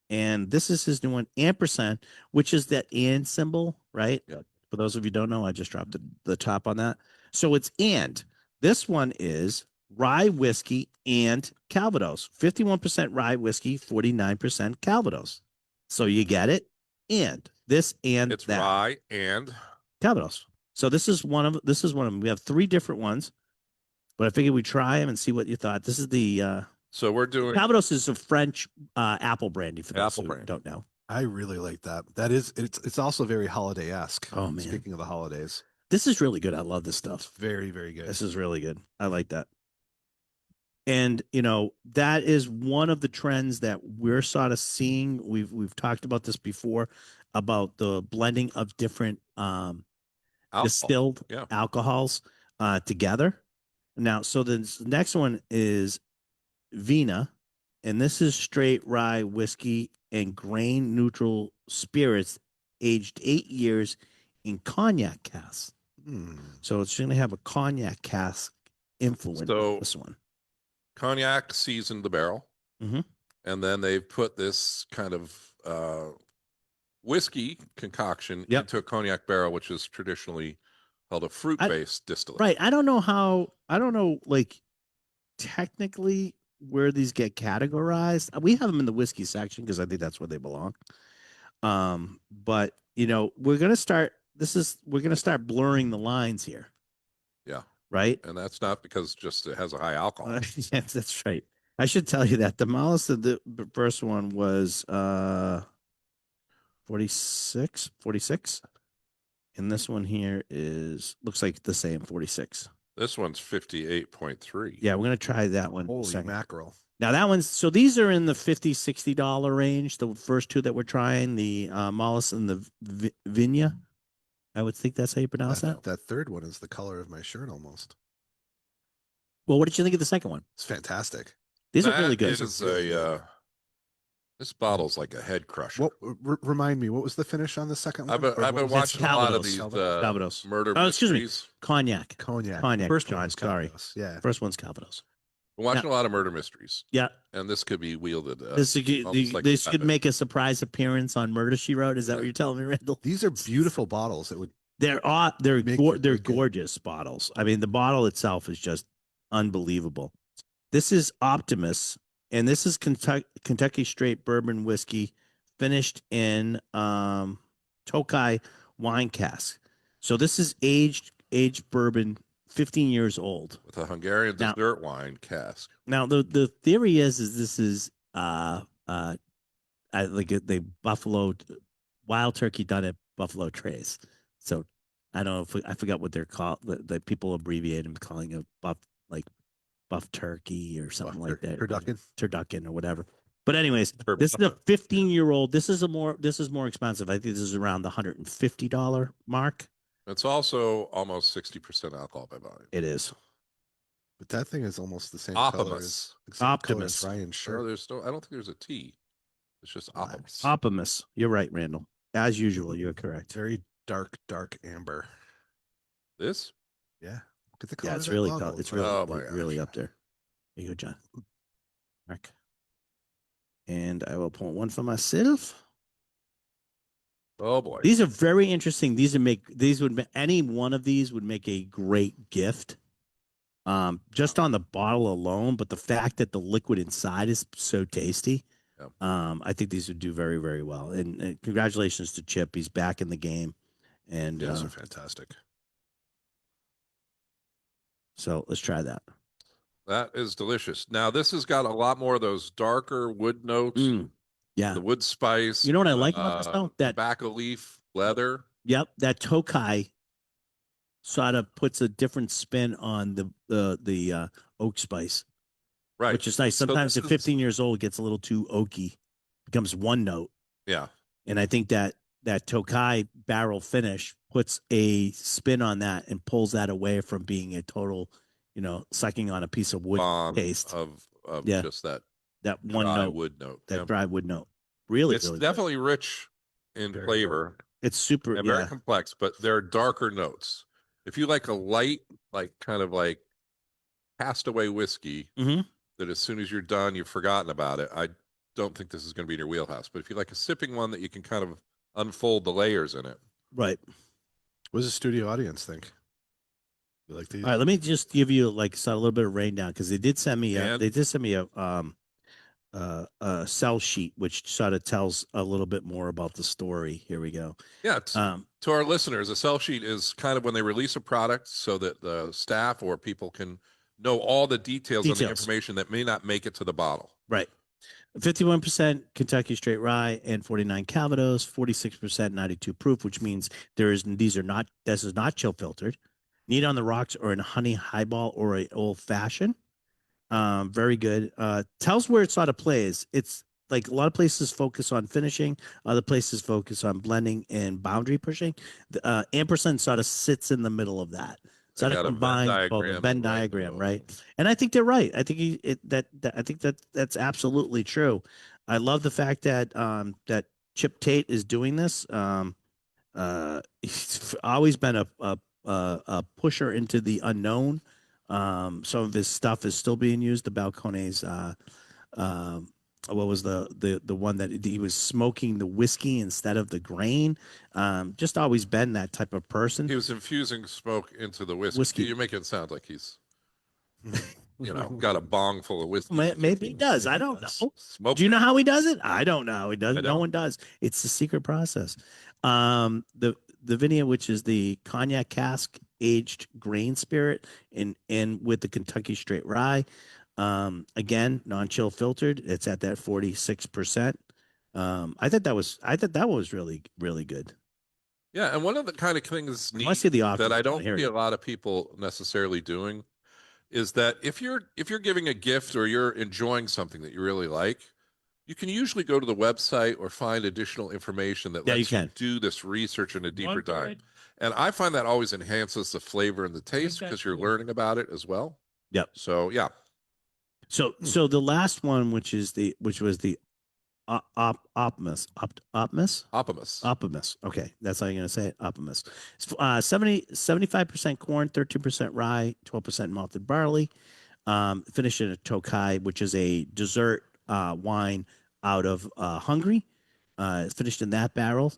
[SPEAKER 2] And this is his new one, ampersand, which is that and symbol, right?
[SPEAKER 3] Yep.
[SPEAKER 2] For those of you who don't know, I just dropped the top on that. So it's and. This one is rye whiskey and Calvados. 51% rye whiskey, 49% Calvados. So you get it. And this and
[SPEAKER 3] It's
[SPEAKER 2] that.
[SPEAKER 3] rye and
[SPEAKER 2] Calvados. So this is one of them. We have 3 different ones, but I figured we'd try them and see what you thought. This is the
[SPEAKER 3] so we're doing
[SPEAKER 2] Calvados is a French apple brandy for those
[SPEAKER 3] Apple
[SPEAKER 2] who
[SPEAKER 3] brandy.
[SPEAKER 2] don't know.
[SPEAKER 6] I really like that. That is, it's also very holiday-esque.
[SPEAKER 2] Oh, man.
[SPEAKER 6] Speaking of the holidays,
[SPEAKER 2] This is really good. I love this stuff.
[SPEAKER 6] very, very good.
[SPEAKER 2] This is really good. I like that. And that is one of the trends that we're sort of seeing. We've talked about this before about the blending of different
[SPEAKER 3] alcohol.
[SPEAKER 2] distilled
[SPEAKER 3] Yeah.
[SPEAKER 2] alcohols together. Now, so the next one is Vina, and this is straight rye whiskey and grain neutral spirits aged 8 years in cognac casks. So it's going to have a cognac cask influence.
[SPEAKER 3] So-
[SPEAKER 2] This one.
[SPEAKER 3] Cognac seasoned the barrel.
[SPEAKER 2] Mhm.
[SPEAKER 3] And then they've put this kind of whiskey concoction
[SPEAKER 2] Yep.
[SPEAKER 3] into a cognac barrel, which is traditionally held a fruit-based distillate.
[SPEAKER 2] Right. I don't know, like, technically where these get categorized. We have them in the whiskey section because I think that's where they belong. But we're gonna start blurring the lines here.
[SPEAKER 3] Yeah.
[SPEAKER 2] Right.
[SPEAKER 3] And that's not because just it has a high alcohol.
[SPEAKER 2] Yes, that's right. I should tell you that the Mollis of the first one was 46, and this one here looks like the same 46.
[SPEAKER 3] This one's 58.3.
[SPEAKER 2] Yeah, we're gonna try that one.
[SPEAKER 6] Holy
[SPEAKER 2] second.
[SPEAKER 6] mackerel.
[SPEAKER 2] Now that one's so these are in the $50-$60 range. The first 2 that we're trying, the Mollis and the Vinya. I would think that's how you pronounce that.
[SPEAKER 6] That third one is the color of my shirt almost.
[SPEAKER 2] Well, what did you think of the second one?
[SPEAKER 6] It's fantastic.
[SPEAKER 2] These are really good.
[SPEAKER 3] It is this bottle's like a head crusher.
[SPEAKER 6] What remind me, what was the finish on the second one?
[SPEAKER 3] I've been,
[SPEAKER 6] Or
[SPEAKER 3] I've
[SPEAKER 6] what
[SPEAKER 3] been
[SPEAKER 6] was it?
[SPEAKER 3] watching a lot of
[SPEAKER 2] Calvados.
[SPEAKER 3] these
[SPEAKER 2] Calvados.
[SPEAKER 3] murder
[SPEAKER 2] Oh, excuse me.
[SPEAKER 3] mysteries.
[SPEAKER 2] Cognac.
[SPEAKER 6] Cognac.
[SPEAKER 2] Cognac,
[SPEAKER 6] First
[SPEAKER 2] John,
[SPEAKER 6] one was
[SPEAKER 2] sorry.
[SPEAKER 6] Calvados. Yeah.
[SPEAKER 2] First one's Calvados.
[SPEAKER 3] Been watching a lot of murder mysteries,
[SPEAKER 2] Yeah.
[SPEAKER 3] and this could be wielded.
[SPEAKER 2] This
[SPEAKER 3] almost like
[SPEAKER 2] this
[SPEAKER 3] a
[SPEAKER 2] could
[SPEAKER 3] weapon.
[SPEAKER 2] make a surprise appearance on Murder She Wrote. Is that what you're telling me, Randall?
[SPEAKER 6] These are beautiful bottles that would
[SPEAKER 2] They're
[SPEAKER 6] Make for
[SPEAKER 2] they're
[SPEAKER 6] good.
[SPEAKER 2] gorgeous bottles. I mean, the bottle itself is just unbelievable. This is Optimus, and this is Kentucky Straight Bourbon Whiskey, finished in Tokai wine cask. So this is aged bourbon, 15 years old.
[SPEAKER 3] with a Hungarian
[SPEAKER 2] Now-
[SPEAKER 3] dessert wine cask.
[SPEAKER 2] Now the theory is this is like they buffalo wild turkey done at Buffalo Trace. So I don't know if I forgot what they're called. The people abbreviate them calling it buff turkey or something like that. Turducken or whatever. But anyways, this is a 15-year-old. This is more expensive. I think this is around the $150 mark.
[SPEAKER 3] It's also almost 60% alcohol by volume.
[SPEAKER 2] It is.
[SPEAKER 6] But that thing is almost the same
[SPEAKER 3] Optimus.
[SPEAKER 6] color as the same color
[SPEAKER 2] Optimus.
[SPEAKER 6] as Ryan's
[SPEAKER 3] Sure,
[SPEAKER 6] shirt.
[SPEAKER 3] there's no. I don't think there's a T. It's just Optimus.
[SPEAKER 2] Optimus. You're right, Randall. As usual, you're correct.
[SPEAKER 6] Very dark amber.
[SPEAKER 3] This
[SPEAKER 6] Yeah. Look at the color.
[SPEAKER 2] Yeah,
[SPEAKER 6] of
[SPEAKER 2] it's
[SPEAKER 6] that
[SPEAKER 2] really
[SPEAKER 6] logo.
[SPEAKER 2] it's really
[SPEAKER 3] Oh my
[SPEAKER 2] really
[SPEAKER 3] gosh.
[SPEAKER 2] up there. Here you go, John. Mark. And I will pull one for myself.
[SPEAKER 3] Oh boy.
[SPEAKER 2] These are very interesting. Any one of these would make a great gift. Just on the bottle alone, but the fact that the liquid inside is so tasty.
[SPEAKER 3] Yeah.
[SPEAKER 2] I think these would do very, very well. And congratulations to Chip. He's back in the game. And
[SPEAKER 6] These are fantastic.
[SPEAKER 2] so let's try that.
[SPEAKER 3] That is delicious. Now this has got a lot more of those darker wood notes,
[SPEAKER 2] Yeah.
[SPEAKER 3] the wood spice.
[SPEAKER 2] You know what I like about this though? That
[SPEAKER 3] tobacco leaf, leather.
[SPEAKER 2] Yep, that Tokai sort of puts a different spin on the oak spice,
[SPEAKER 3] Right.
[SPEAKER 2] which is nice.
[SPEAKER 3] So
[SPEAKER 2] Sometimes
[SPEAKER 3] this
[SPEAKER 2] at 15 years old, it gets a little too oaky, becomes one note.
[SPEAKER 3] Yeah.
[SPEAKER 2] And I think that Tokai barrel finish puts a spin on that and pulls that away from being a total, sucking on a piece of wood
[SPEAKER 3] Bond
[SPEAKER 2] taste.
[SPEAKER 3] of
[SPEAKER 2] Yeah.
[SPEAKER 3] just that
[SPEAKER 2] One
[SPEAKER 3] dry
[SPEAKER 2] note,
[SPEAKER 3] wood note.
[SPEAKER 2] that
[SPEAKER 3] Yeah.
[SPEAKER 2] dry wood note. Really,
[SPEAKER 3] It's
[SPEAKER 2] really good.
[SPEAKER 3] definitely rich in
[SPEAKER 6] Very
[SPEAKER 3] flavor
[SPEAKER 2] It's super.
[SPEAKER 3] and very
[SPEAKER 2] Yeah.
[SPEAKER 3] complex, but there are darker notes. If you like a light, like kind of like passed away whiskey,
[SPEAKER 2] Mhm.
[SPEAKER 3] that as soon as you're done, you've forgotten about it. I don't think this is going to be in your wheelhouse. But if you like a sipping one that you can kind of unfold the layers in it.
[SPEAKER 2] Right.
[SPEAKER 6] What does the studio audience think? You like these?
[SPEAKER 2] All right, let me just give you a little bit of rain down because they did send me
[SPEAKER 3] And-
[SPEAKER 2] a cell sheet which sort of tells a little bit more about the story. Here we go.
[SPEAKER 3] Yeah.
[SPEAKER 2] Um,
[SPEAKER 3] To our listeners, a sell sheet is kind of when they release a product so that the staff or people can know all the details on the information that may not make it to the bottle.
[SPEAKER 2] right. 51% Kentucky straight rye and 49 Calvados, 46% 92 proof, which means this is not chill filtered. Neat on the rocks or in a honey highball or an old fashioned. Very good. Tells where it sort of plays. It's like a lot of places focus on finishing, other places focus on blending and boundary pushing. The ampersand sort of sits in the middle of that.
[SPEAKER 3] They
[SPEAKER 2] Sort of
[SPEAKER 3] got a Venn
[SPEAKER 2] combines both a
[SPEAKER 3] diagram
[SPEAKER 2] Venn
[SPEAKER 3] right in the
[SPEAKER 2] diagram,
[SPEAKER 3] middle.
[SPEAKER 2] right? And I think they're right. I think that's absolutely true. I love the fact that that Chip Tate is doing this. He's always been a pusher into the unknown. Some of his stuff is still being used. The Balcones, what was the one that he was smoking the whiskey instead of the grain? Just always been that type of person.
[SPEAKER 3] He was infusing smoke into the whiskey.
[SPEAKER 2] Whiskey.
[SPEAKER 3] You make it sound like he's, got a bong full of whiskey.
[SPEAKER 2] Maybe he does. I don't know.
[SPEAKER 3] Smoke.
[SPEAKER 2] Do you know how he does it? I don't know. He doesn't.
[SPEAKER 3] I
[SPEAKER 2] No
[SPEAKER 3] don't.
[SPEAKER 2] one does. It's the secret process. The Vinia, which is the cognac cask aged grain spirit, and with the Kentucky straight rye. Again, non-chill filtered. It's at that 46%. I thought that was really, really good.
[SPEAKER 3] Yeah, and one of the kind of things
[SPEAKER 2] I want to
[SPEAKER 3] neat
[SPEAKER 2] see the
[SPEAKER 3] that I don't
[SPEAKER 2] Hear
[SPEAKER 3] see
[SPEAKER 2] it.
[SPEAKER 3] a lot of people necessarily doing is that if you're giving a gift or you're enjoying something that you really like, you can usually go to the website or find additional information that
[SPEAKER 2] Yeah, you
[SPEAKER 3] lets you
[SPEAKER 2] can.
[SPEAKER 3] do this research in a deeper
[SPEAKER 4] One
[SPEAKER 3] dive.
[SPEAKER 4] point.
[SPEAKER 3] And I find that always enhances the flavor and the taste
[SPEAKER 4] that's
[SPEAKER 3] because you're
[SPEAKER 4] cool.
[SPEAKER 3] learning about it as well.
[SPEAKER 2] Yep.
[SPEAKER 3] So yeah,
[SPEAKER 2] So the last one, which was the Optimus.
[SPEAKER 3] Optimus.
[SPEAKER 2] Okay, that's how you're gonna say it. Optimus. It's 75% corn, 13% rye, 12% malted barley. Finished in a Tokai, which is a dessert wine out of Hungary. Finished in that barrel.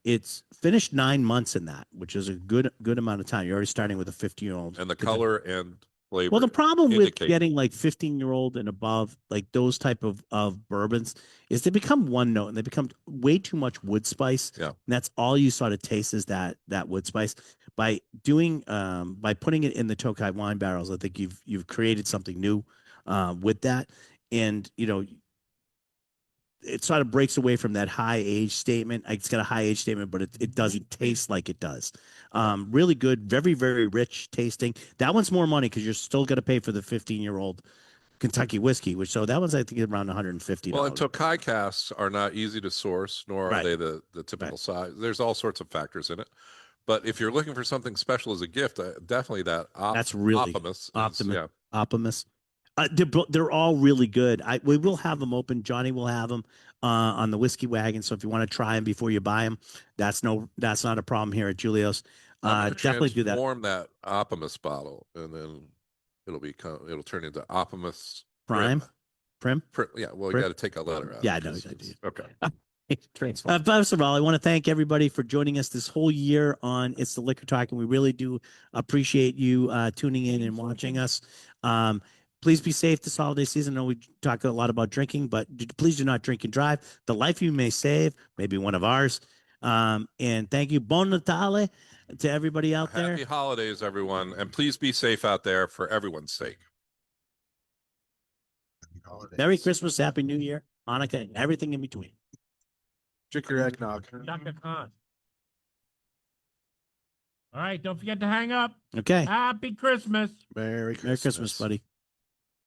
[SPEAKER 2] It's finished 9 months in that, which is a good amount of time. You're already starting with a 50-year-old.
[SPEAKER 3] And the color and flavor.
[SPEAKER 2] Well, the problem with
[SPEAKER 3] indicate-
[SPEAKER 2] getting like 15-year-old and above, like those type of bourbons, is they become one note and they become way too much wood spice.
[SPEAKER 3] Yeah.
[SPEAKER 2] And that's all you sort of taste is that wood spice. By doing by putting it in the Tokai wine barrels, I think you've created something new with that. And it sort of breaks away from that high age statement. It's got a high age statement, but it doesn't taste like it does. Really good, very, very rich tasting. That one's more money because you're still going to pay for the 15-year-old Kentucky whiskey, so that one's, I think, around $150.
[SPEAKER 3] Well, and Tokai casks are not easy to source, nor are
[SPEAKER 2] Right.
[SPEAKER 3] they the typical size. There's all sorts of factors in it. But if you're looking for something special as a gift, definitely that
[SPEAKER 2] That's really
[SPEAKER 3] Optimus.
[SPEAKER 2] Optimus. They're all really good. We will have them open. Johnny will have them on the whiskey wagon. So if you want to try them before you buy them, that's not a problem here at Julio's. Definitely do that.
[SPEAKER 3] Transform that Optimus bottle, and then it'll turn into Optimus
[SPEAKER 2] Prime. Prim.
[SPEAKER 3] Yeah, well, you
[SPEAKER 2] Prim?
[SPEAKER 3] got to take a letter out.
[SPEAKER 2] Yeah, I know,
[SPEAKER 3] because
[SPEAKER 2] I do.
[SPEAKER 3] it's- Okay.
[SPEAKER 2] First of all, I want to thank everybody for joining us this whole year on It's the Liquor Talk, and we really do appreciate you tuning in and watching us. Please be safe this holiday season. I know we talk a lot about drinking, but please do not drink and drive. The life you may save, maybe one of ours. And thank you, Bon Natale, to everybody out there.
[SPEAKER 3] Happy holidays, everyone, and please be safe out there for everyone's sake.
[SPEAKER 2] Merry Christmas, Happy New Year, Hanukkah, and everything in between.
[SPEAKER 6] Drink your eggnog.
[SPEAKER 4] Dr. Khan. All right, don't forget to hang up.
[SPEAKER 2] Okay.
[SPEAKER 4] Happy Christmas.
[SPEAKER 6] Merry
[SPEAKER 2] Merry Christmas, buddy.